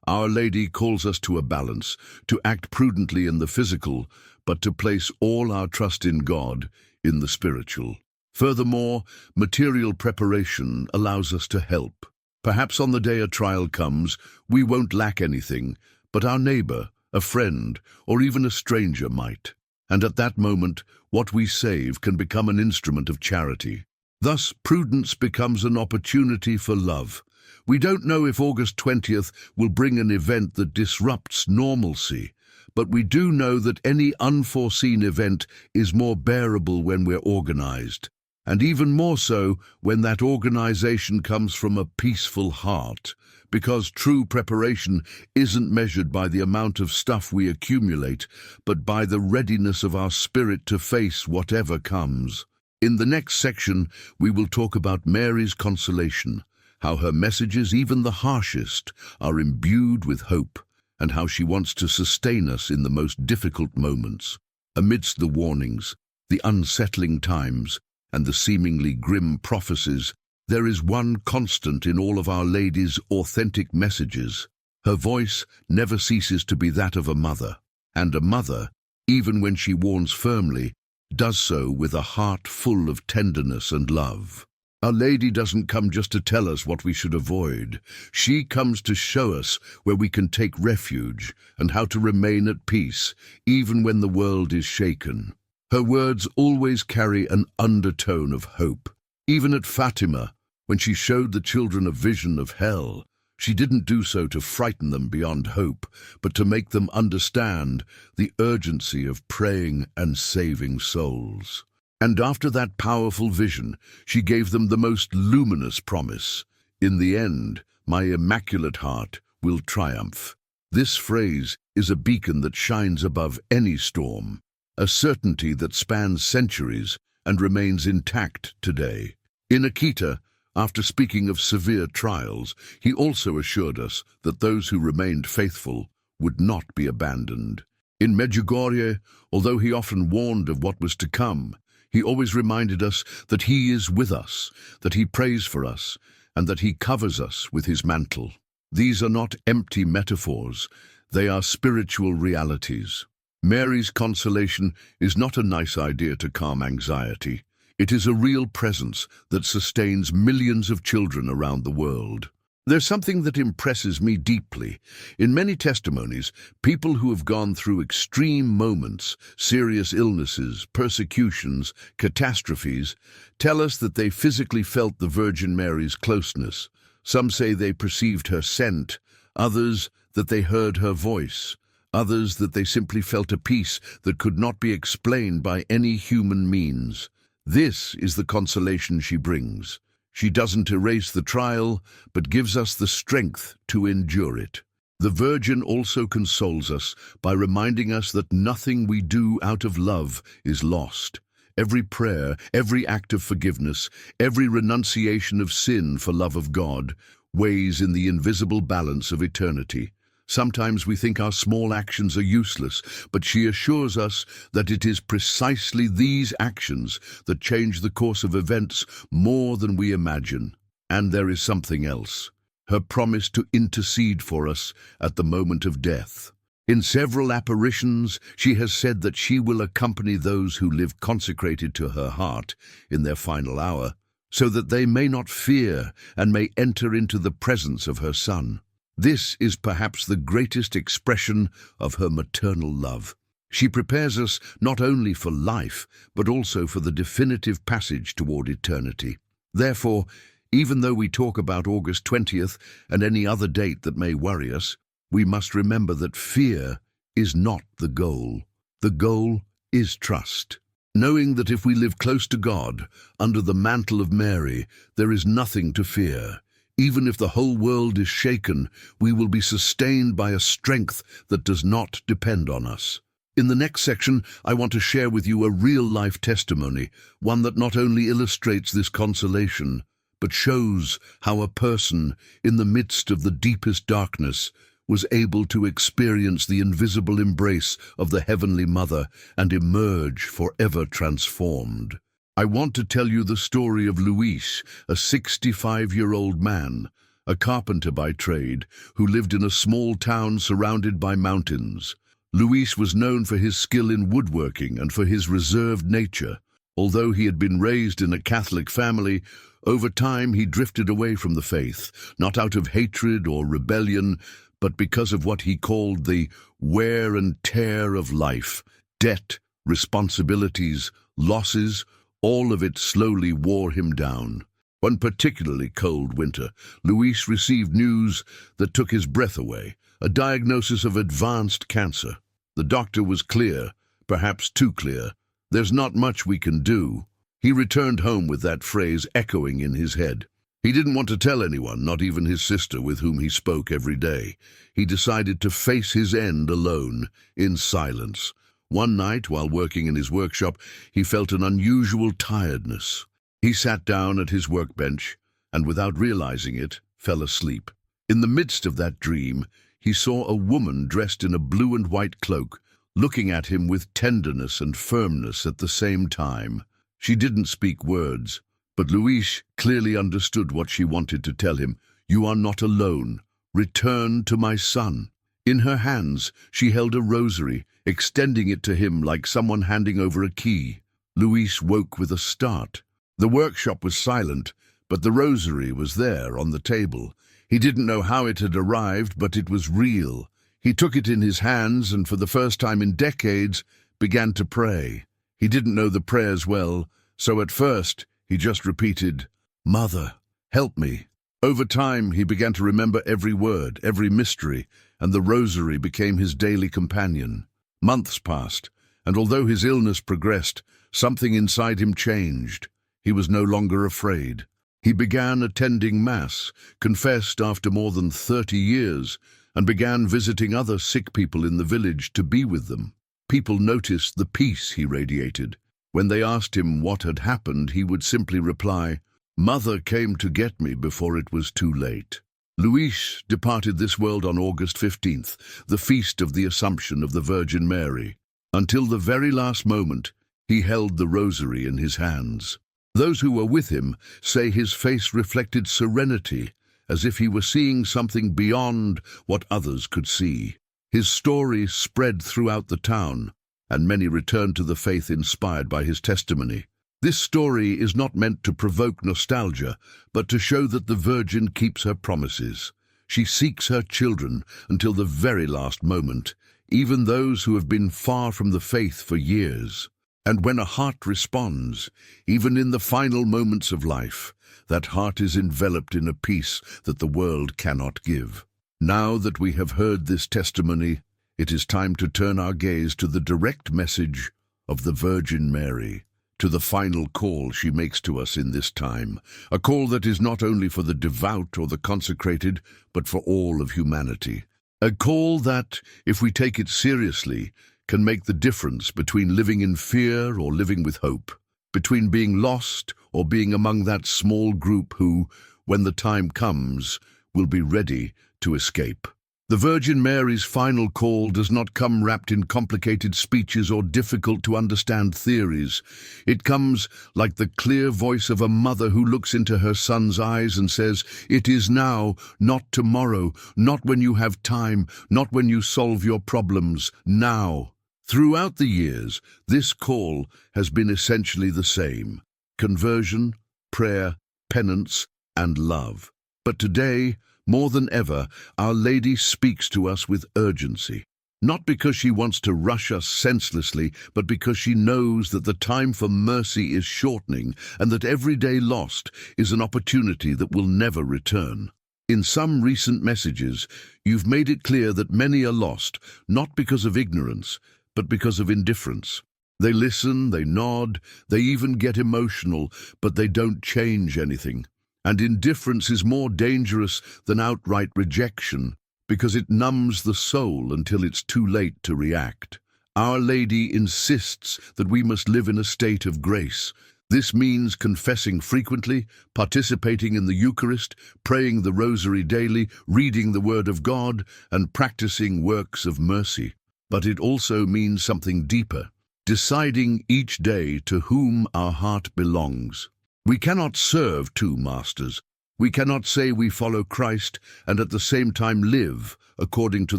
Our Lady calls us to a balance, to act prudently in the physical, but to place all our trust in God, in the spiritual. Furthermore, material preparation allows us to help. Perhaps on the day a trial comes, we won't lack anything, but our neighbor, a friend, or even a stranger might. And at that moment, what we save can become an instrument of charity. Thus, prudence becomes an opportunity for love. We don't know if August 20th will bring an event that disrupts normalcy, but we do know that any unforeseen event is more bearable when we're organized, and even more so when that organization comes from a peaceful heart, because true preparation isn't measured by the amount of stuff we accumulate, but by the readiness of our spirit to face whatever comes. In the next section, we will talk about Mary's consolation, how her messages, even the harshest, are imbued with hope, and how she wants to sustain us in the most difficult moments. Amidst the warnings, the unsettling times, and the seemingly grim prophecies, there is one constant in all of Our Lady's authentic messages. Her voice never ceases to be that of a mother, and a mother, even when she warns firmly, does so with a heart full of tenderness and love. Our Lady doesn't come just to tell us what we should avoid. She comes to show us where we can take refuge and how to remain at peace, even when the world is shaken. Her words always carry an undertone of hope. Even at Fatima, when she showed the children a vision of hell, she didn't do so to frighten them beyond hope, but to make them understand the urgency of praying and saving souls. And after that powerful vision, she gave them the most luminous promise: "In the end, my immaculate heart will triumph." This phrase is a beacon that shines above any storm, a certainty that spans centuries and remains intact today. In Akita, after speaking of severe trials, he also assured us that those who remained faithful would not be abandoned. In Medjugorje, although he often warned of what was to come, he always reminded us that he is with us, that he prays for us, and that he covers us with his mantle. These are not empty metaphors, they are spiritual realities. Mary's consolation is not a nice idea to calm anxiety. It is a real presence that sustains millions of children around the world. There's something that impresses me deeply. In many testimonies, people who have gone through extreme moments, serious illnesses, persecutions, catastrophes, tell us that they physically felt the Virgin Mary's closeness. Some say they perceived her scent, others that they heard her voice, others that they simply felt a peace that could not be explained by any human means. This is the consolation she brings. She doesn't erase the trial, but gives us the strength to endure it. The Virgin also consoles us by reminding us that nothing we do out of love is lost. Every prayer, every act of forgiveness, every renunciation of sin for love of God weighs in the invisible balance of eternity. Sometimes we think our small actions are useless, but she assures us that it is precisely these actions that change the course of events more than we imagine. And there is something else: her promise to intercede for us at the moment of death. In several apparitions, she has said that she will accompany those who live consecrated to her heart in their final hour, so that they may not fear and may enter into the presence of her Son. This is perhaps the greatest expression of her maternal love. She prepares us not only for life, but also for the definitive passage toward eternity. Therefore, even though we talk about August 20th and any other date that may worry us, we must remember that fear is not the goal. The goal is trust. Knowing that if we live close to God, under the mantle of Mary, there is nothing to fear. Even if the whole world is shaken, we will be sustained by a strength that does not depend on us. In the next section, I want to share with you a real-life testimony, one that not only illustrates this consolation, but shows how a person, in the midst of the deepest darkness, was able to experience the invisible embrace of the Heavenly Mother and emerge forever transformed. I want to tell you the story of Luis, a 65-year-old man, a carpenter by trade, who lived in a small town surrounded by mountains. Luis was known for his skill in woodworking and for his reserved nature. Although he had been raised in a Catholic family, over time he drifted away from the faith, not out of hatred or rebellion, but because of what he called the wear and tear of life. Debt, responsibilities, losses, all of it slowly wore him down. One particularly cold winter, Luis received news that took his breath away, a diagnosis of advanced cancer. The doctor was clear, perhaps too clear. There's not much we can do. He returned home with that phrase echoing in his head. He didn't want to tell anyone, not even his sister with whom he spoke every day. He decided to face his end alone, in silence. One night, while working in his workshop, he felt an unusual tiredness. He sat down at his workbench and, without realizing it, fell asleep. In the midst of that dream, he saw a woman dressed in a blue and white cloak, looking at him with tenderness and firmness at the same time. She didn't speak words, but Luis clearly understood what she wanted to tell him. "You are not alone. Return to my son." In her hands, she held a rosary, extending it to him like someone handing over a key. Luis woke with a start. The workshop was silent, but the rosary was there on the table. He didn't know how it had arrived, but it was real. He took it in his hands and, for the first time in decades, began to pray. He didn't know the prayers well, so at first he just repeated, "Mother, help me." Over time, he began to remember every word, every mystery, and the rosary became his daily companion. Months passed, and although his illness progressed, something inside him changed. He was no longer afraid. He began attending Mass, confessed after more than 30 years, and began visiting other sick people in the village to be with them. People noticed the peace he radiated. When they asked him what had happened, he would simply reply, "Mother came to get me before it was too late." Luis departed this world on August 15th, the feast of the Assumption of the Virgin Mary. Until the very last moment, he held the rosary in his hands. Those who were with him say his face reflected serenity, as if he were seeing something beyond what others could see. His story spread throughout the town, and many returned to the faith inspired by his testimony. This story is not meant to provoke nostalgia, but to show that the Virgin keeps her promises. She seeks her children until the very last moment, even those who have been far from the faith for years. And when a heart responds, even in the final moments of life, that heart is enveloped in a peace that the world cannot give. Now that we have heard this testimony, it is time to turn our gaze to the direct message of the Virgin Mary, to the final call she makes to us in this time, a call that is not only for the devout or the consecrated, but for all of humanity. A call that, if we take it seriously, can make the difference between living in fear or living with hope, between being lost or being among that small group who, when the time comes, will be ready to escape. The Virgin Mary's final call does not come wrapped in complicated speeches or difficult-to-understand theories. It comes like the clear voice of a mother who looks into her son's eyes and says, "It is now, not tomorrow, not when you have time, not when you solve your problems, now." Throughout the years, this call has been essentially the same: conversion, prayer, penance, and love. But today, more than ever, Our Lady speaks to us with urgency. Not because she wants to rush us senselessly, but because she knows that the time for mercy is shortening and that every day lost is an opportunity that will never return. In some recent messages, you've made it clear that many are lost, not because of ignorance, but because of indifference. They listen, they nod, they even get emotional, but they don't change anything. And indifference is more dangerous than outright rejection, because it numbs the soul until it's too late to react. Our Lady insists that we must live in a state of grace. This means confessing frequently, participating in the Eucharist, praying the Rosary daily, reading the Word of God, and practicing works of mercy. But it also means something deeper: deciding each day to whom our heart belongs. We cannot serve two masters. We cannot say we follow Christ and at the same time live according to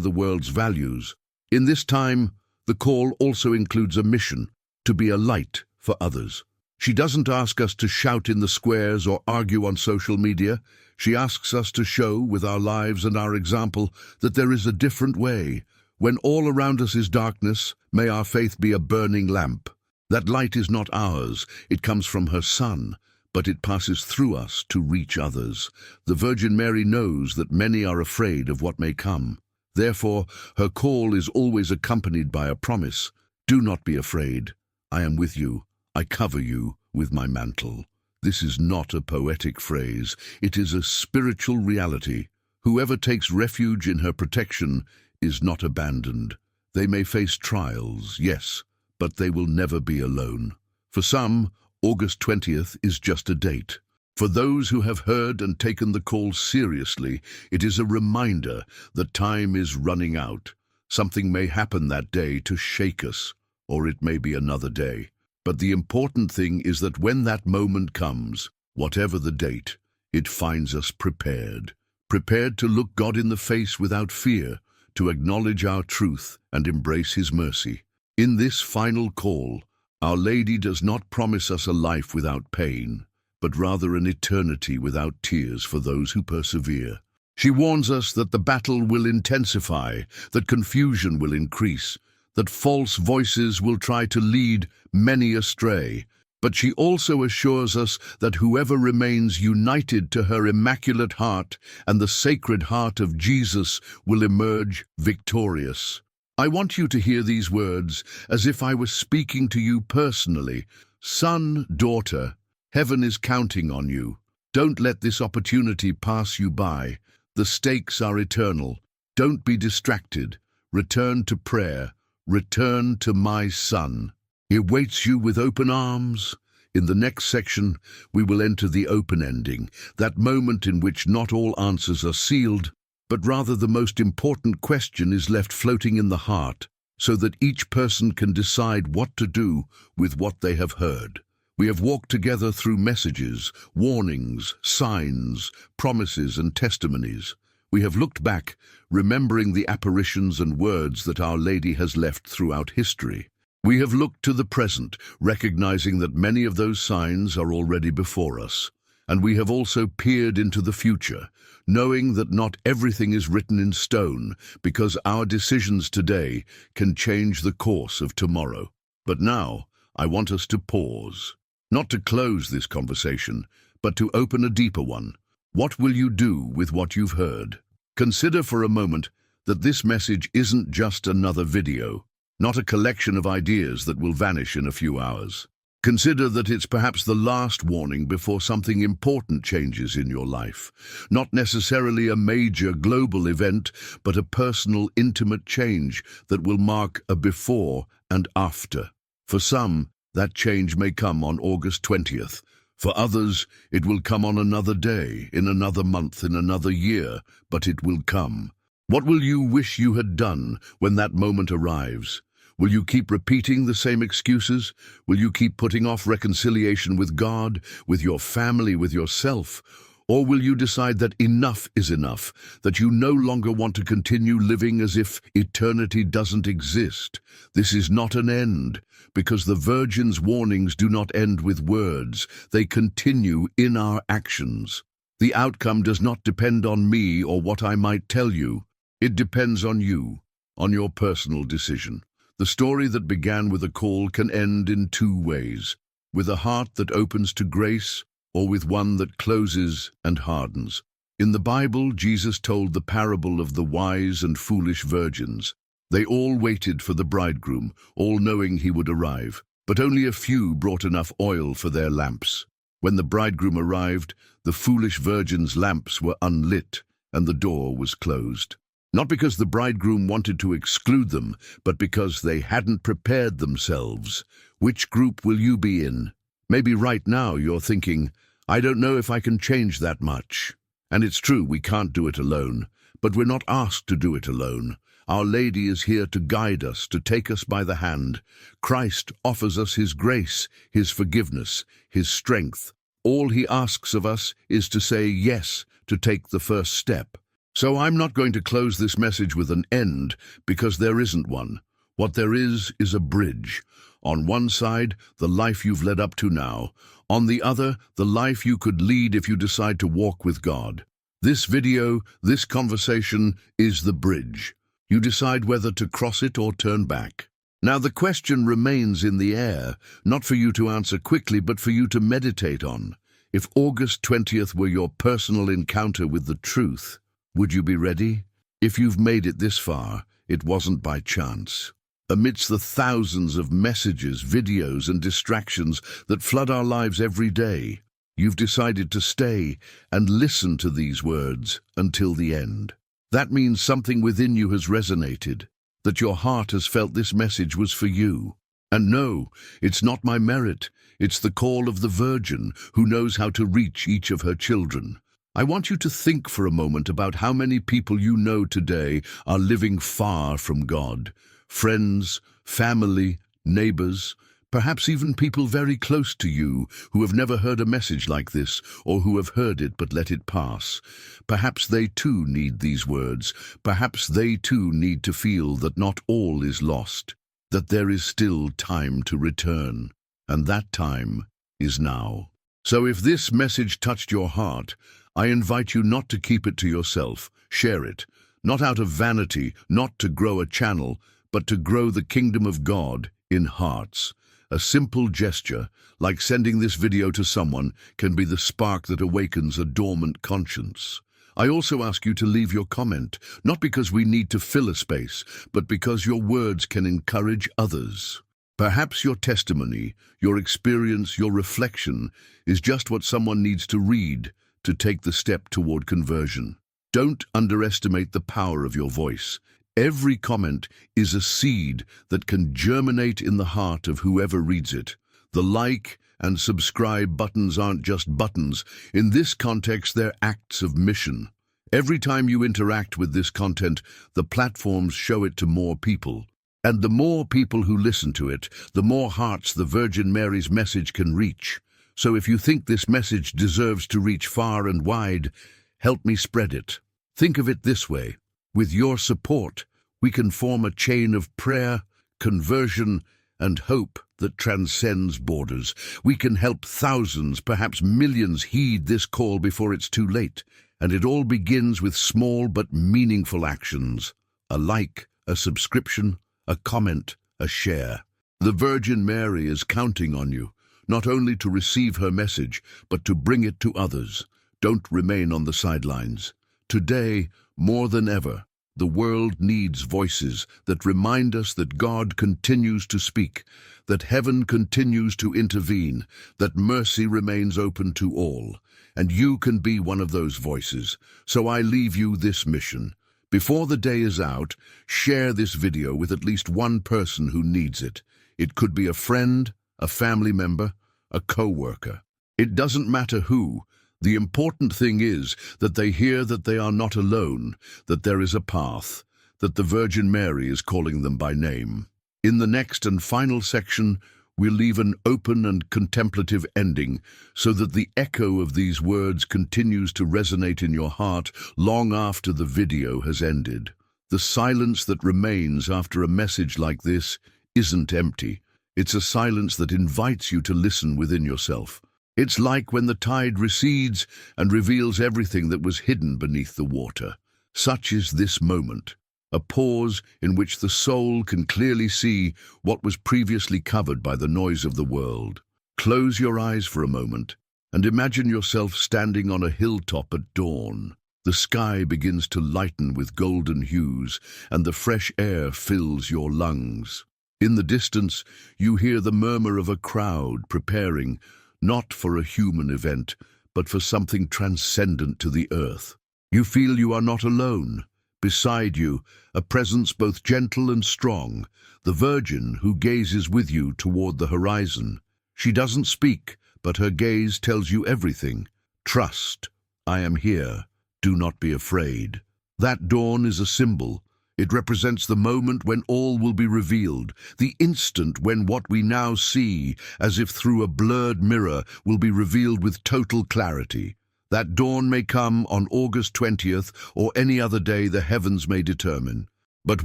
the world's values. In this time, the call also includes a mission: to be a light for others. She doesn't ask us to shout in the squares or argue on social media. She asks us to show, with our lives and our example, that there is a different way. When all around us is darkness, may our faith be a burning lamp. That light is not ours. It comes from her Son, but it passes through us to reach others. The Virgin Mary knows that many are afraid of what may come. Therefore, her call is always accompanied by a promise: do not be afraid. I am with you. I cover you with my mantle. This is not a poetic phrase. It is a spiritual reality. Whoever takes refuge in her protection is not abandoned. They may face trials, yes, but they will never be alone. For some, August 20th is just a date. For those who have heard and taken the call seriously, it is a reminder that time is running out. Something may happen that day to shake us, or it may be another day. But the important thing is that when that moment comes, whatever the date, it finds us prepared. Prepared to look God in the face without fear, to acknowledge our truth and embrace His mercy. In this final call, Our Lady does not promise us a life without pain, but rather an eternity without tears for those who persevere. She warns us that the battle will intensify, that confusion will increase, that false voices will try to lead many astray. But she also assures us that whoever remains united to her Immaculate Heart and the Sacred Heart of Jesus will emerge victorious. I want you to hear these words as if I was speaking to you personally. Son, daughter, heaven is counting on you. Don't let this opportunity pass you by. The stakes are eternal. Don't be distracted. Return to prayer. Return to my Son. He awaits you with open arms. In the next section, we will enter the open ending, that moment in which not all answers are sealed, but rather the most important question is left floating in the heart, so that each person can decide what to do with what they have heard. We have walked together through messages, warnings, signs, promises, and testimonies. We have looked back, remembering the apparitions and words that Our Lady has left throughout history. We have looked to the present, recognizing that many of those signs are already before us. And we have also peered into the future, knowing that not everything is written in stone, because our decisions today can change the course of tomorrow. But now, I want us to pause, not to close this conversation, but to open a deeper one. What will you do with what you've heard? Consider for a moment that this message isn't just another video, not a collection of ideas that will vanish in a few hours. Consider that it's perhaps the last warning before something important changes in your life. Not necessarily a major global event, but a personal, intimate change that will mark a before and after. For some, that change may come on August 20th. For others, it will come on another day, in another month, in another year, but it will come. What will you wish you had done when that moment arrives? Will you keep repeating the same excuses? Will you keep putting off reconciliation with God, with your family, with yourself? Or will you decide that enough is enough, that you no longer want to continue living as if eternity doesn't exist? This is not an end, because the Virgin's warnings do not end with words. They continue in our actions. The outcome does not depend on me or what I might tell you. It depends on you, on your personal decision. The story that began with a call can end in two ways: with a heart that opens to grace, or with one that closes and hardens. In the Bible, Jesus told the parable of the wise and foolish virgins. They all waited for the bridegroom, all knowing he would arrive, but only a few brought enough oil for their lamps. When the bridegroom arrived, the foolish virgins' lamps were unlit, and the door was closed. Not because the bridegroom wanted to exclude them, but because they hadn't prepared themselves. Which group will you be in? Maybe right now you're thinking, I don't know if I can change that much. And it's true, we can't do it alone, but we're not asked to do it alone. Our Lady is here to guide us, to take us by the hand. Christ offers us his grace, his forgiveness, his strength. All he asks of us is to say yes, to take the first step. So I'm not going to close this message with an end, because there isn't one. What there is a bridge. On one side, the life you've led up to now. On the other, the life you could lead if you decide to walk with God. This video, this conversation, is the bridge. You decide whether to cross it or turn back. Now the question remains in the air, not for you to answer quickly, but for you to meditate on. If August 20th were your personal encounter with the truth, would you be ready? If you've made it this far, it wasn't by chance. Amidst the thousands of messages, videos, and distractions that flood our lives every day, you've decided to stay and listen to these words until the end. That means something within you has resonated, that your heart has felt this message was for you. And no, it's not my merit. It's the call of the Virgin, who knows how to reach each of her children. I want you to think for a moment about how many people you know today are living far from God. Friends, family, neighbors, perhaps even people very close to you who have never heard a message like this, or who have heard it but let it pass. Perhaps they too need these words. Perhaps they too need to feel that not all is lost, that there is still time to return, and that time is now. So if this message touched your heart, I invite you not to keep it to yourself. Share it, not out of vanity, not to grow a channel, but to grow the kingdom of God in hearts. A simple gesture, like sending this video to someone, can be the spark that awakens a dormant conscience. I also ask you to leave your comment, not because we need to fill a space, but because your words can encourage others. Perhaps your testimony, your experience, your reflection is just what someone needs to read to take the step toward conversion. Don't underestimate the power of your voice. Every comment is a seed that can germinate in the heart of whoever reads it. The like and subscribe buttons aren't just buttons. In this context, they're acts of mission. Every time you interact with this content, the platforms show it to more people. And the more people who listen to it, the more hearts the Virgin Mary's message can reach. So if you think this message deserves to reach far and wide, help me spread it. Think of it this way. With your support, we can form a chain of prayer, conversion, and hope that transcends borders. We can help thousands, perhaps millions, heed this call before it's too late. And it all begins with small but meaningful actions. A like, a subscription, a comment, a share. The Virgin Mary is counting on you, not only to receive her message, but to bring it to others. Don't remain on the sidelines. Today, more than ever, the world needs voices that remind us that God continues to speak, that heaven continues to intervene, that mercy remains open to all. And you can be one of those voices. So I leave you this mission. Before the day is out, share this video with at least one person who needs it. It could be a friend, a family member, a co-worker. It doesn't matter who. The important thing is that they hear that they are not alone, that there is a path, that the Virgin Mary is calling them by name. In the next and final section, we'll leave an open and contemplative ending so that the echo of these words continues to resonate in your heart long after the video has ended. The silence that remains after a message like this isn't empty. It's a silence that invites you to listen within yourself. It's like when the tide recedes and reveals everything that was hidden beneath the water. Such is this moment, a pause in which the soul can clearly see what was previously covered by the noise of the world. Close your eyes for a moment and imagine yourself standing on a hilltop at dawn. The sky begins to lighten with golden hues, and the fresh air fills your lungs. In the distance, you hear the murmur of a crowd preparing, not for a human event, but for something transcendent to the earth. You feel you are not alone. Beside you, a presence both gentle and strong, the Virgin who gazes with you toward the horizon. She doesn't speak, but her gaze tells you everything. Trust. I am here. Do not be afraid. That dawn is a symbol. It represents the moment when all will be revealed, the instant when what we now see, as if through a blurred mirror, will be revealed with total clarity. That dawn may come on August 20th or any other day the heavens may determine. But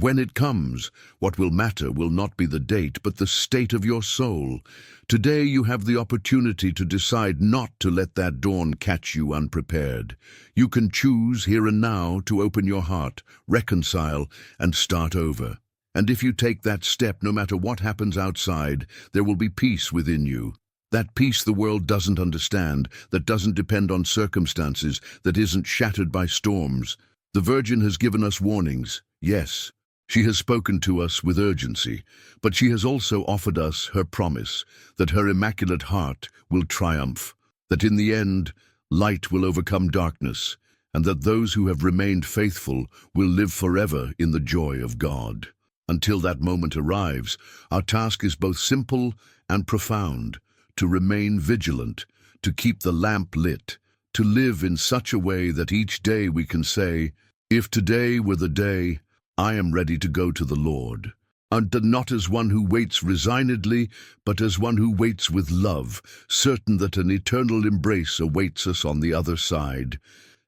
when it comes, what will matter will not be the date, but the state of your soul. Today you have the opportunity to decide not to let that dawn catch you unprepared. You can choose here and now to open your heart, reconcile, and start over. And if you take that step, no matter what happens outside, there will be peace within you. That peace the world doesn't understand, that doesn't depend on circumstances, that isn't shattered by storms. The Virgin has given us warnings. Yes, she has spoken to us with urgency, but she has also offered us her promise that her Immaculate Heart will triumph, that in the end, light will overcome darkness, and that those who have remained faithful will live forever in the joy of God. Until that moment arrives, our task is both simple and profound: to remain vigilant, to keep the lamp lit, to live in such a way that each day we can say, "If today were the day, I am ready to go to the Lord." And not as one who waits resignedly, but as one who waits with love, certain that an eternal embrace awaits us on the other side.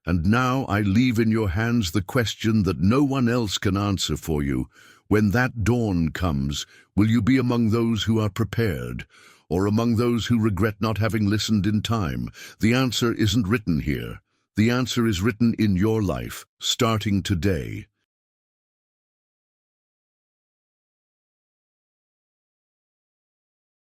And now I leave in your hands the question that no one else can answer for you. When that dawn comes, will you be among those who are prepared, or among those who regret not having listened in time? The answer isn't written here. The answer is written in your life, starting today.